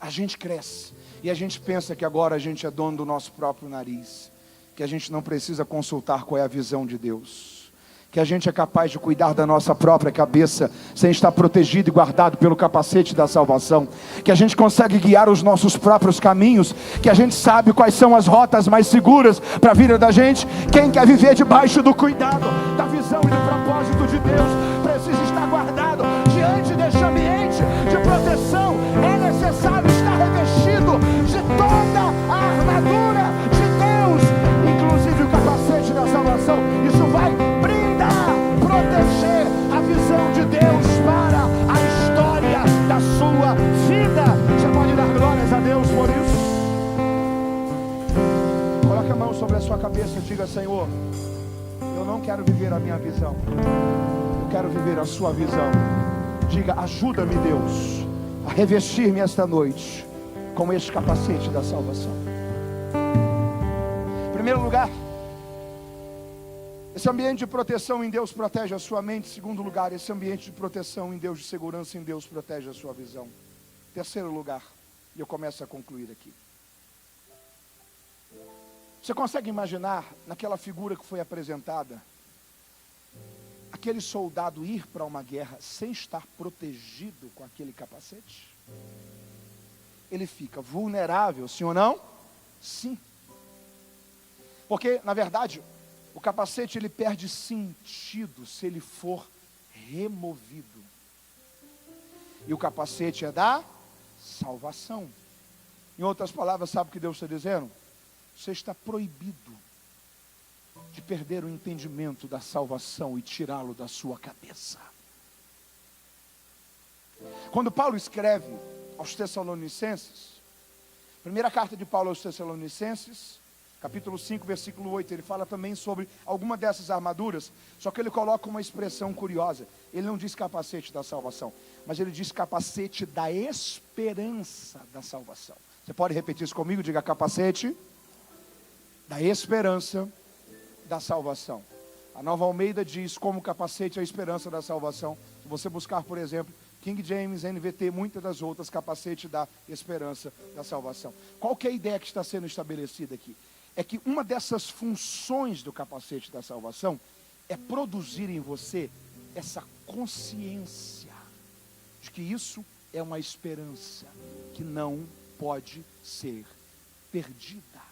A gente cresce e a gente pensa que agora a gente é dono do nosso próprio nariz, que a gente não precisa consultar qual é a visão de Deus, que a gente é capaz de cuidar da nossa própria cabeça, sem estar protegido e guardado pelo capacete da salvação, que a gente consegue guiar os nossos próprios caminhos, que a gente sabe quais são as rotas mais seguras para a vida da gente. Quem quer viver debaixo do cuidado, da visão e do propósito de Deus, precisa estar guardado diante deste ambiente de proteção. É necessário estar revestido de toda a armadura de Deus, inclusive o capacete da salvação. Isso vai proteger a visão de Deus para a história da sua vida. Você pode dar glórias a Deus por isso? Coloque a mão sobre a sua cabeça e diga: Senhor, eu não quero viver a minha visão, eu quero viver a sua visão. Diga: ajuda-me, Deus, a revestir-me esta noite com este capacete da salvação. Em primeiro lugar, esse ambiente de proteção em Deus protege a sua mente. Em segundo lugar, esse ambiente de proteção em Deus, de segurança em Deus, protege a sua visão. Em terceiro lugar, e eu começo a concluir aqui. Você consegue imaginar naquela figura que foi apresentada, aquele soldado ir para uma guerra sem estar protegido com aquele capacete? Ele fica vulnerável, sim ou não? Sim. Porque, na verdade, o capacete ele perde sentido se ele for removido. E o capacete é da salvação. Em outras palavras, sabe o que Deus está dizendo? Você está proibido de perder o entendimento da salvação e tirá-lo da sua cabeça. Quando Paulo escreve aos Tessalonicenses, primeira carta de Paulo aos Tessalonicenses, capítulo 5, versículo 8, ele fala também sobre alguma dessas armaduras, só que ele coloca uma expressão curiosa. Ele não diz capacete da salvação, mas ele diz capacete da esperança da salvação. Você pode repetir isso comigo? Diga: capacete da esperança da salvação. A Nova Almeida diz como capacete a esperança da salvação. Se você buscar, por exemplo, King James, NVT, muitas das outras, capacete da esperança da salvação. Qual que é a ideia que está sendo estabelecida aqui? É que uma dessas funções do capacete da salvação é produzir em você essa consciência de que isso é uma esperança que não pode ser perdida.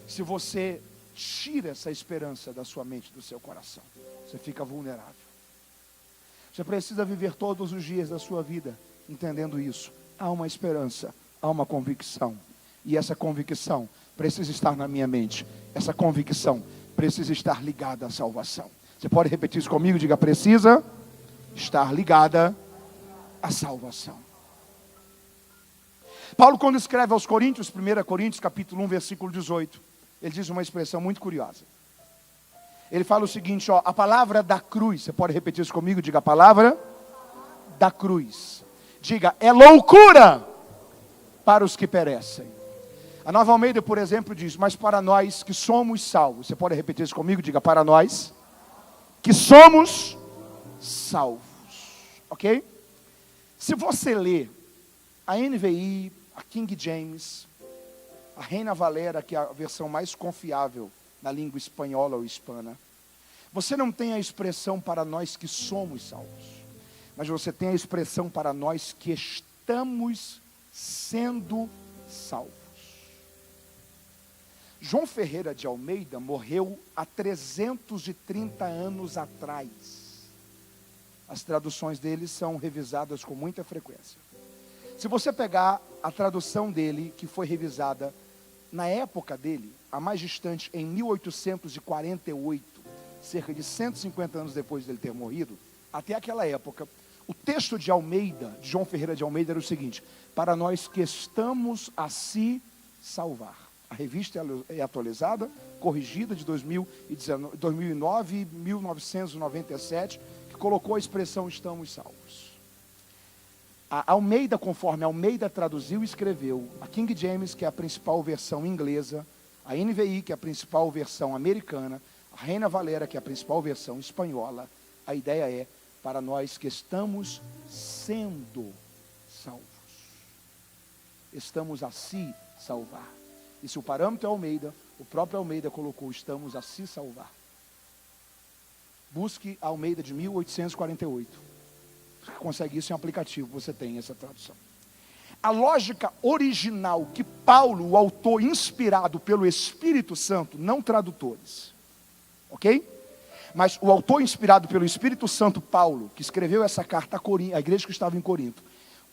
Se você tira essa esperança da sua mente, do seu coração, você fica vulnerável. Você precisa viver todos os dias da sua vida entendendo isso. Há uma esperança, há uma convicção, e essa convicção precisa estar na minha mente. Essa convicção precisa estar ligada à salvação. Você pode repetir isso comigo? Diga: precisa estar ligada à salvação. Paulo, quando escreve aos Coríntios, 1 Coríntios capítulo 1, versículo 18, ele diz uma expressão muito curiosa. Ele fala o seguinte, a palavra da cruz, você pode repetir isso comigo? Diga: a palavra da cruz. Diga: é loucura para os que perecem. A Nova Almeida, por exemplo, diz: mas para nós que somos salvos. Você pode repetir isso comigo? Diga: para nós que somos salvos. Ok? Se você ler a NVI, a King James, a Reina Valera, que é a versão mais confiável na língua espanhola ou hispana, você não tem a expressão para nós que somos salvos. mas você tem a expressão para nós que estamos sendo salvos. João Ferreira de Almeida morreu há 330 anos atrás. As traduções dele são revisadas com muita frequência. Se você pegar a tradução dele, que foi revisada na época dele, a mais distante, em 1848, cerca de 150 anos depois dele ter morrido, até aquela época, o texto de Almeida, de João Ferreira de Almeida, era o seguinte: para nós que estamos a se salvar. A revista é atualizada, corrigida de 2009 e 1997, que colocou a expressão estamos salvos. A Almeida, conforme Almeida traduziu e escreveu, a King James, que é a principal versão inglesa, a NVI, que é a principal versão americana, a Reina Valera, que é a principal versão espanhola, a ideia é para nós que estamos sendo salvos. Estamos a se salvar. E se o parâmetro é Almeida, o próprio Almeida colocou estamos a se salvar. Busque a Almeida de 1848. Você consegue isso em aplicativo, você tem essa tradução. A lógica original que Paulo, o autor inspirado pelo Espírito Santo, não tradutores, ok? Mas o autor inspirado pelo Espírito Santo, Paulo, que escreveu essa carta à igreja que estava em Corinto,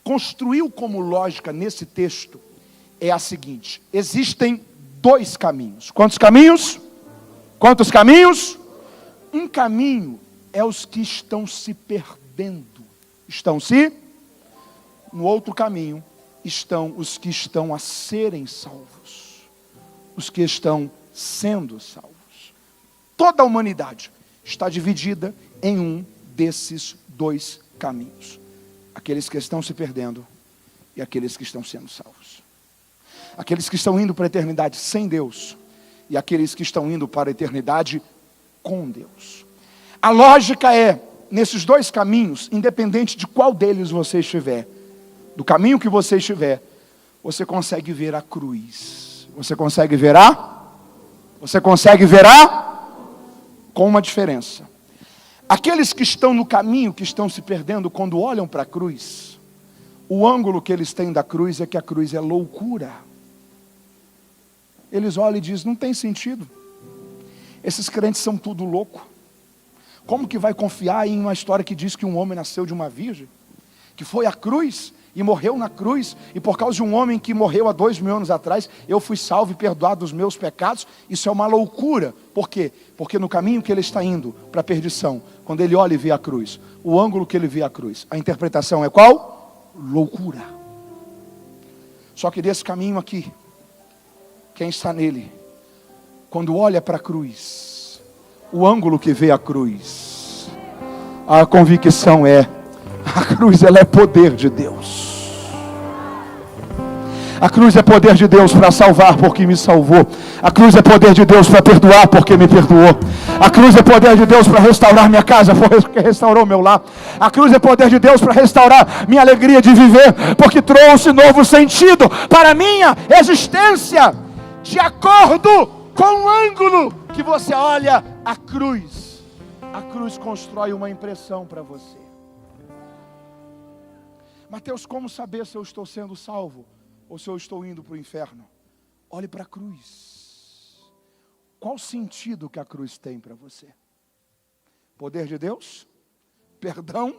construiu como lógica nesse texto, é a seguinte: existem dois caminhos. Quantos caminhos? Quantos caminhos? Um caminho é os que estão se perdendo. No outro caminho estão os que estão a serem salvos. Os que estão sendo salvos. Toda a humanidade está dividida em um desses dois caminhos. Aqueles que estão se perdendo e aqueles que estão sendo salvos. Aqueles que estão indo para a eternidade sem Deus e aqueles que estão indo para a eternidade com Deus. A lógica é, nesses dois caminhos, independente de qual deles você estiver, do caminho que você estiver, você consegue ver a cruz. Você consegue ver com uma diferença. Aqueles que estão no caminho, que estão se perdendo, quando olham para a cruz, o ângulo que eles têm da cruz é que a cruz é loucura. Eles olham e dizem, não tem sentido. Esses crentes são tudo louco. Como que vai confiar em uma história que diz que um homem nasceu de uma virgem? Que foi à cruz e morreu na cruz, e por causa de um homem que morreu há 2000 anos atrás, eu fui salvo e perdoado dos meus pecados. Isso é uma loucura. Por quê? Porque no caminho que ele está indo para a perdição, quando ele olha e vê a cruz, o ângulo que ele vê a cruz, a interpretação é qual? Loucura. Só que desse caminho aqui, quem está nele, quando olha para a cruz, o ângulo que vê a cruz, a convicção é, a cruz ela é poder de Deus. A cruz é poder de Deus para salvar porque me salvou. A cruz é poder de Deus para perdoar porque me perdoou. A cruz é poder de Deus para restaurar minha casa porque restaurou meu lar. A cruz é poder de Deus para restaurar minha alegria de viver porque trouxe novo sentido para a minha existência. De acordo com o ângulo que você olha a cruz constrói uma impressão para você. Mateus, como saber se eu estou sendo salvo ou se eu estou indo para o inferno? Olhe para a cruz. Qual o sentido que a cruz tem para você? Poder de Deus? Perdão?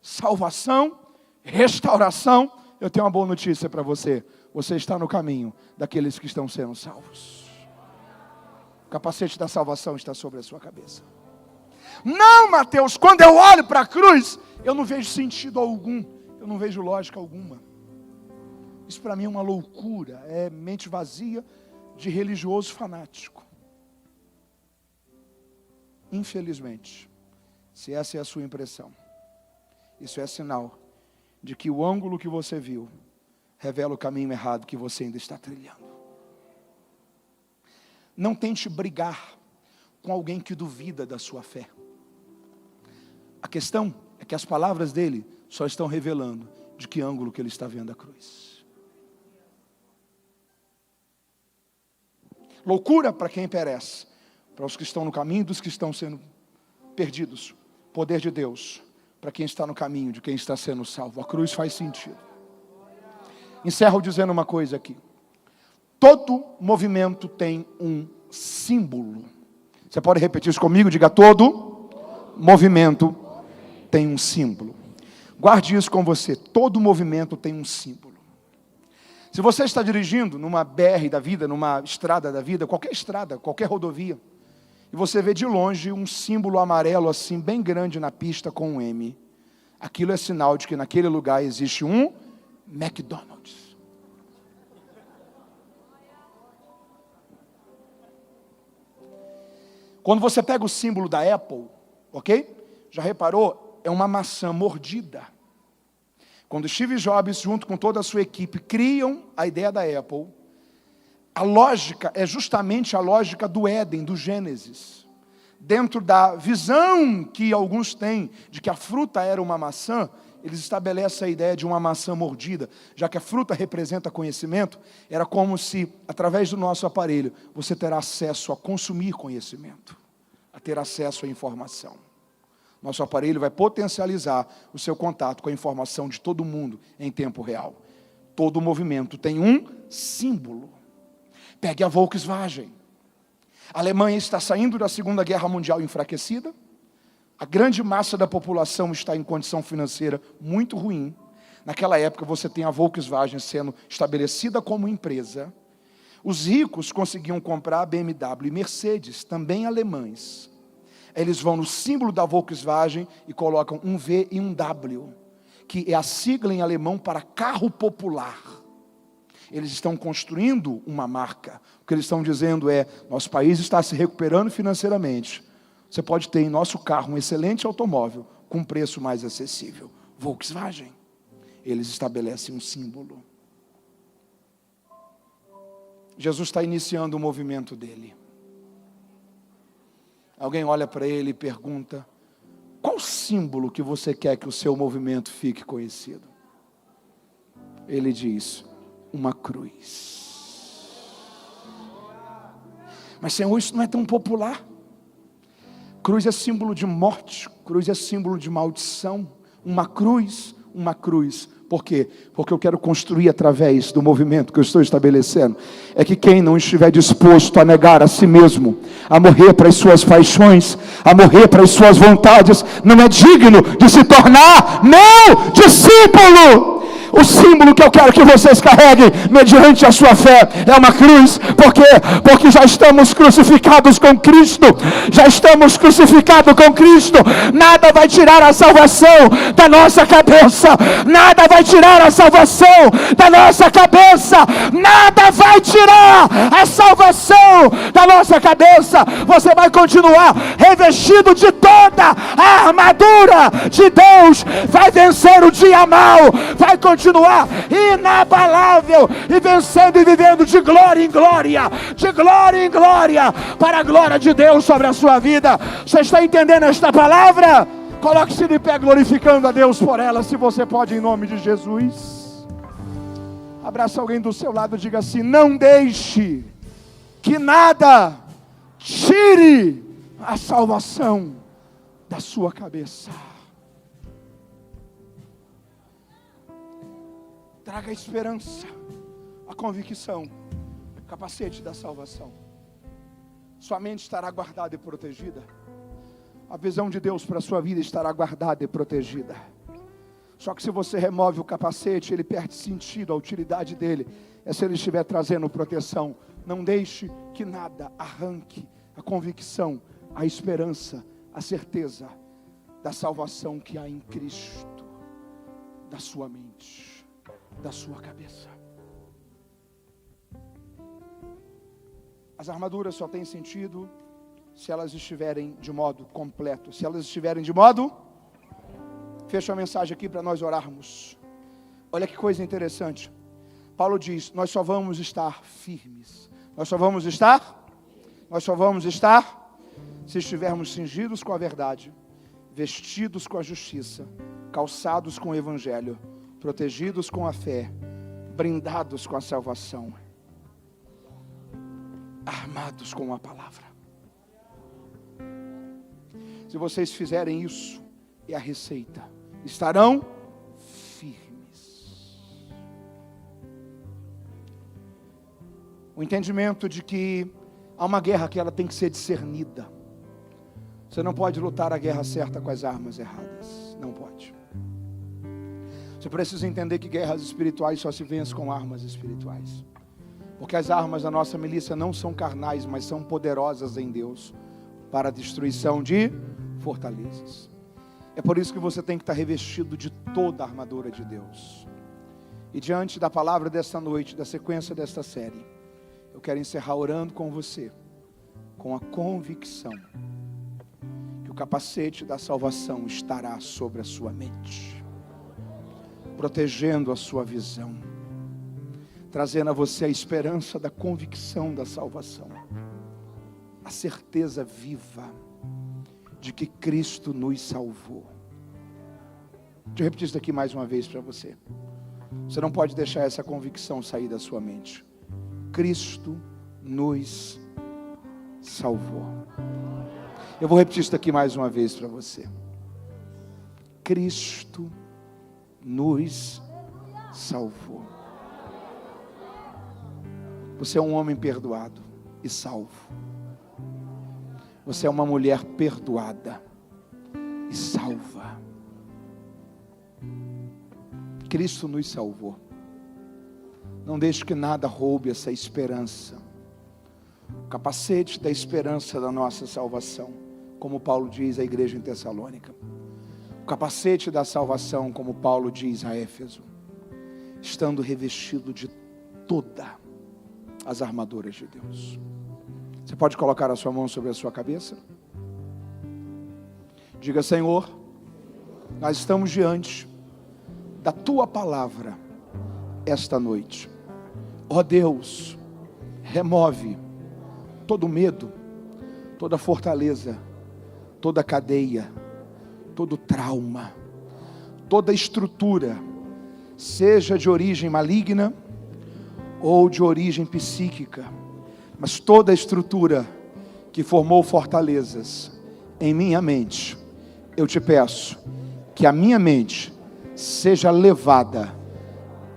Salvação? Restauração? Eu tenho uma boa notícia para você. Você está no caminho daqueles que estão sendo salvos. O capacete da salvação está sobre a sua cabeça. Não, Mateus, quando eu olho para a cruz, eu não vejo sentido algum. Eu não vejo lógica alguma. Isso para mim é uma loucura. É mente vazia de religioso fanático. Infelizmente, se essa é a sua impressão, isso é sinal de que o ângulo que você viu revela o caminho errado que você ainda está trilhando. Não tente brigar com alguém que duvida da sua fé. A questão é que as palavras dele só estão revelando de que ângulo que ele está vendo a cruz. Loucura para quem perece, para os que estão no caminho dos que estão sendo perdidos. Poder de Deus para quem está no caminho, de quem está sendo salvo. A cruz faz sentido. Encerro dizendo uma coisa aqui. Todo movimento tem um símbolo. Você pode repetir isso comigo? Diga: todo movimento tem um símbolo. Guarde isso com você. Todo movimento tem um símbolo. Se você está dirigindo numa BR da vida, numa estrada da vida, qualquer rodovia, e você vê de longe um símbolo amarelo assim, bem grande na pista com um M, aquilo é sinal de que naquele lugar existe um McDonald's. Quando você pega o símbolo da Apple, ok? Já reparou? É uma maçã mordida. Quando Steve Jobs, junto com toda a sua equipe, criam a ideia da Apple, a lógica é justamente a lógica do Éden, do Gênesis. Dentro da visão que alguns têm de que a fruta era uma maçã, eles estabelecem a ideia de uma maçã mordida. Já que a fruta representa conhecimento, era como se, através do nosso aparelho, você terá acesso a consumir conhecimento, a ter acesso à informação. Nosso aparelho vai potencializar o seu contato com a informação de todo mundo em tempo real. Todo movimento tem um símbolo. Pegue a Volkswagen. A Alemanha está saindo da Segunda Guerra Mundial enfraquecida. A grande massa da população está em condição financeira muito ruim. Naquela época você tem a Volkswagen sendo estabelecida como empresa. Os ricos conseguiam comprar BMW e Mercedes, também alemães. Eles vão no símbolo da Volkswagen e colocam um V e um W, que é a sigla em alemão para carro popular. Eles estão construindo uma marca. O que eles estão dizendo é: nosso país está se recuperando financeiramente. Você pode ter em nosso carro um excelente automóvel com um preço mais acessível. Volkswagen. Eles estabelecem um símbolo. Jesus está iniciando o movimento dele. Alguém olha para ele e pergunta: qual símbolo que você quer que o seu movimento fique conhecido? Ele diz: uma cruz. Mas, Senhor, isso não é tão popular. Cruz é símbolo de morte, cruz é símbolo de maldição. Uma cruz. Por quê? Porque eu quero construir através do movimento que eu estou estabelecendo. É que quem não estiver disposto a negar a si mesmo, a morrer para as suas paixões, a morrer para as suas vontades, não é digno de se tornar meu discípulo. O símbolo que eu quero que vocês carreguem mediante a sua fé é uma cruz. Por quê? Porque já estamos crucificados com Cristo. Já estamos crucificados com Cristo. Nada vai tirar a salvação da nossa cabeça. Nada vai tirar a salvação da nossa cabeça. Nada vai tirar a salvação da nossa cabeça. Você vai continuar revestido de toda a armadura de Deus. Vai vencer o dia mau. Vai continuar inabalável e vencendo e vivendo de glória em glória, para a glória de Deus sobre a sua vida. Você está entendendo esta palavra? Coloque-se de pé glorificando a Deus por ela, se você pode, em nome de Jesus. Abraça alguém do seu lado e diga assim: não deixe que nada tire a salvação da sua cabeça. Traga a esperança, a convicção, o capacete da salvação. Sua mente estará guardada e protegida. A visão de Deus para a sua vida estará guardada e protegida. Só que se você remove o capacete, ele perde sentido, a utilidade dele é se ele estiver trazendo proteção. Não deixe que nada arranque a convicção, a esperança, a certeza da salvação que há em Cristo, da sua mente, da sua cabeça. As armaduras só têm sentido se elas estiverem de modo completo. Se elas estiverem de modo... Fecha a mensagem aqui para nós orarmos. Olha que coisa interessante. Paulo diz: nós só vamos estar firmes. Nós só vamos estar se estivermos cingidos com a verdade, vestidos com a justiça, calçados com o evangelho, protegidos com a fé, brindados com a salvação, armados com a palavra. Se vocês fizerem isso, é a receita. Estarão firmes. O entendimento de que há uma guerra que ela tem que ser discernida. Você não pode lutar a guerra certa com as armas erradas. Não pode. Você precisa entender que guerras espirituais só se vencem com armas espirituais. Porque as armas da nossa milícia não são carnais, mas são poderosas em Deus para a destruição de fortalezas. É por isso que você tem que estar revestido de toda a armadura de Deus. E diante da palavra desta noite, da sequência desta série, eu quero encerrar orando com você, com a convicção que o capacete da salvação estará sobre a sua mente, protegendo a sua visão, trazendo a você a esperança da convicção da salvação, a certeza viva de que Cristo nos salvou. Deixa eu repetir isso aqui mais uma vez para você. Você não pode deixar essa convicção sair da sua mente. Cristo nos salvou. Eu vou repetir isso aqui mais uma vez para você. Cristo nos salvou. Você é um homem perdoado e salvo. Você é uma mulher perdoada e salva. Cristo nos salvou. Não deixe que nada roube essa esperança. O capacete da esperança da nossa salvação, como Paulo diz à igreja em Tessalônica. O capacete da salvação, como Paulo diz a Éfeso, estando revestido de todas as armaduras de Deus. Você pode colocar a sua mão sobre a sua cabeça? Diga: Senhor, nós estamos diante da Tua palavra esta noite. Ó Deus, remove todo medo, toda fortaleza, toda cadeia, todo trauma, toda estrutura, seja de origem maligna ou de origem psíquica, mas toda a estrutura que formou fortalezas em minha mente, eu te peço que a minha mente seja levada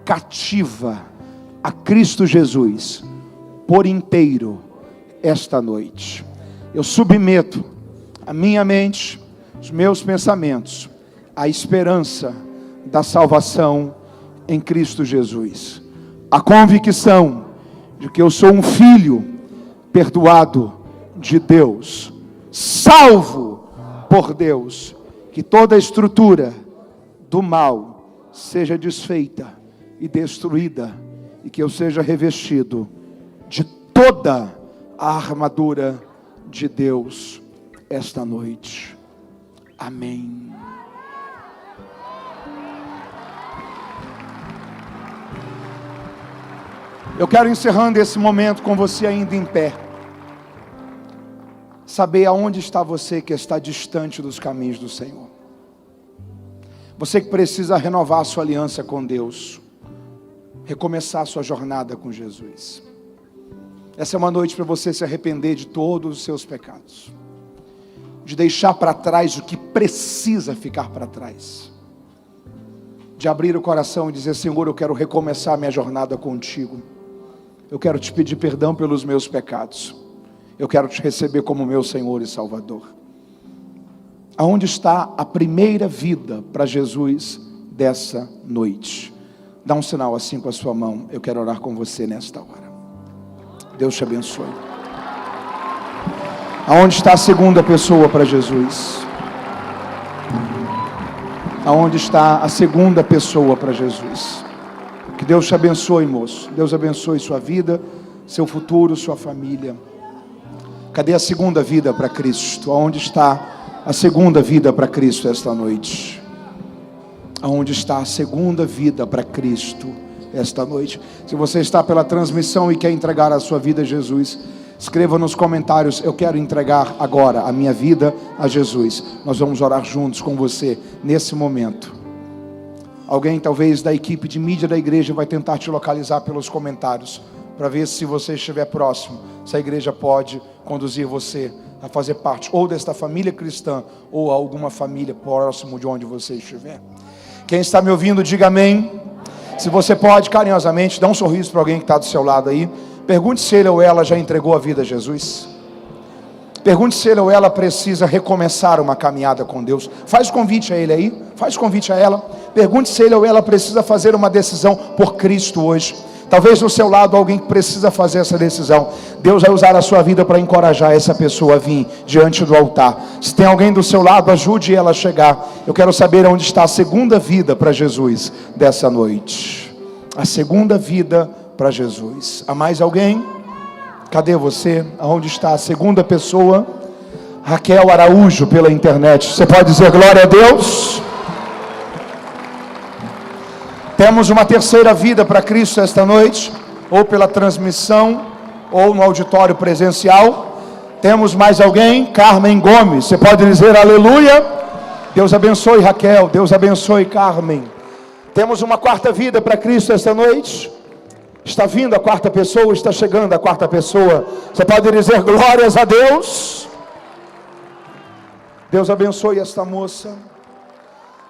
cativa a Cristo Jesus por inteiro esta noite. Eu submeto a minha mente, os meus pensamentos, à esperança da salvação em Cristo Jesus. A convicção de que eu sou um filho perdoado de Deus, salvo por Deus, que toda a estrutura do mal seja desfeita e destruída, e que eu seja revestido de toda a armadura de Deus esta noite. Amém. Eu quero, encerrando esse momento com você ainda em pé, saber aonde está você que está distante dos caminhos do Senhor. Você que precisa renovar a sua aliança com Deus, recomeçar a sua jornada com Jesus. Essa é uma noite para você se arrepender de todos os seus pecados, de deixar para trás o que precisa ficar para trás, de abrir o coração e dizer: Senhor, eu quero recomeçar minha jornada contigo. Eu quero te pedir perdão pelos meus pecados. Eu quero te receber como meu Senhor e Salvador. Aonde está a primeira vida para Jesus dessa noite? Dá um sinal assim com a sua mão. Eu quero orar com você nesta hora. Deus te abençoe. Aonde está a segunda pessoa para Jesus? Aonde está a segunda pessoa para Jesus? Que Deus te abençoe, moço. Deus abençoe sua vida, seu futuro, sua família. Cadê a segunda vida para Cristo? Aonde está a segunda vida para Cristo esta noite? Aonde está a segunda vida para Cristo esta noite? Se você está pela transmissão e quer entregar a sua vida a Jesus, escreva nos comentários: eu quero entregar agora a minha vida a Jesus. Nós vamos orar juntos com você nesse momento. Alguém talvez da equipe de mídia da igreja vai tentar te localizar pelos comentários, para ver se você estiver próximo, se a igreja pode conduzir você a fazer parte ou desta família cristã ou alguma família próximo de onde você estiver. Quem está me ouvindo, diga amém. Se você pode, carinhosamente, dá um sorriso para alguém que está do seu lado aí. Pergunte se ele ou ela já entregou a vida a Jesus. Pergunte se ele ou ela precisa recomeçar uma caminhada com Deus. Faz convite a ele aí, faz convite a ela. Pergunte se ele ou ela precisa fazer uma decisão por Cristo hoje. Talvez do seu lado alguém que precisa fazer essa decisão. Deus vai usar a sua vida para encorajar essa pessoa a vir diante do altar. Se tem alguém do seu lado, ajude ela a chegar. Eu quero saber onde está a segunda vida para Jesus dessa noite. A segunda vida para Jesus. Há mais alguém? Cadê você? Aonde está a segunda pessoa? Raquel Araújo pela internet. Você pode dizer glória a Deus? Temos uma terceira vida para Cristo esta noite, ou pela transmissão, ou no auditório presencial. Temos mais alguém? Carmen Gomes. Você pode dizer aleluia? Deus abençoe Raquel, Deus abençoe Carmen. Temos uma quarta vida para Cristo esta noite. Está vindo a quarta pessoa, está chegando a quarta pessoa. Você pode dizer glórias a Deus? Deus abençoe esta moça.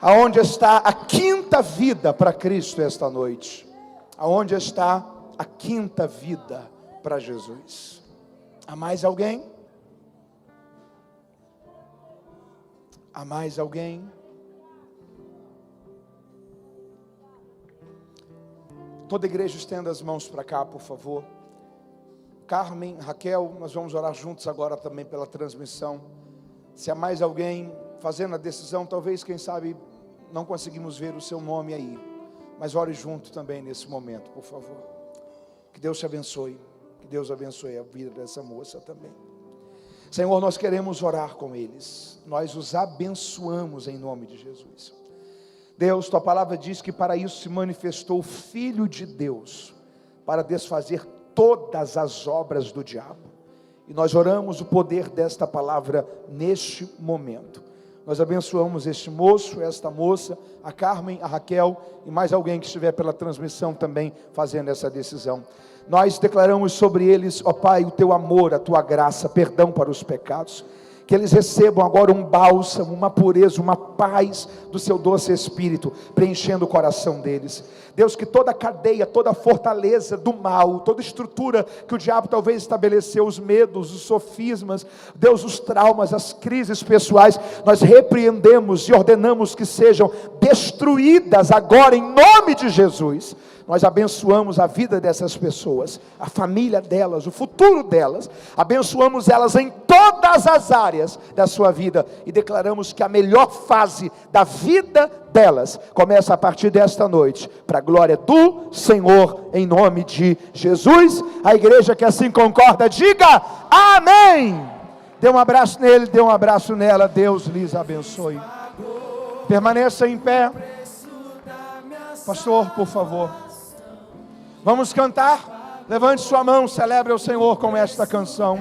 Aonde está a quinta vida para Cristo esta noite? Aonde está a quinta vida para Jesus? Há mais alguém? Há mais alguém? Toda a igreja estenda as mãos para cá, por favor. Carmen, Raquel, nós vamos orar juntos agora também pela transmissão. Se há mais alguém fazendo a decisão, talvez, quem sabe, não conseguimos ver o seu nome aí. Mas ore junto também nesse momento, por favor. Que Deus te abençoe. Que Deus abençoe a vida dessa moça também. Senhor, nós queremos orar com eles. Nós os abençoamos em nome de Jesus. Deus, tua palavra diz que para isso se manifestou o Filho de Deus, para desfazer todas as obras do diabo. E nós oramos o poder desta palavra neste momento. Nós abençoamos este moço, esta moça, a Carmen, a Raquel e mais alguém que estiver pela transmissão também fazendo essa decisão. Nós declaramos sobre eles, ó Pai, o teu amor, a tua graça, perdão para os pecados. Que eles recebam agora um bálsamo, uma pureza, uma paz do seu doce Espírito, preenchendo o coração deles. Deus, que toda cadeia, toda fortaleza do mal, toda estrutura que o diabo talvez estabeleceu, os medos, os sofismas, Deus, os traumas, as crises pessoais, nós repreendemos e ordenamos que sejam destruídas agora em nome de Jesus. Nós abençoamos a vida dessas pessoas, a família delas, o futuro delas, abençoamos elas em todas as áreas da sua vida e declaramos que a melhor fase da vida delas começa a partir desta noite, para a glória do Senhor, em nome de Jesus. A igreja que assim concorda, diga amém. Dê um abraço nele, dê um abraço nela, Deus lhes abençoe. Permaneça em pé. Pastor, por favor. Vamos cantar? Levante sua mão, celebre ao Senhor com esta canção.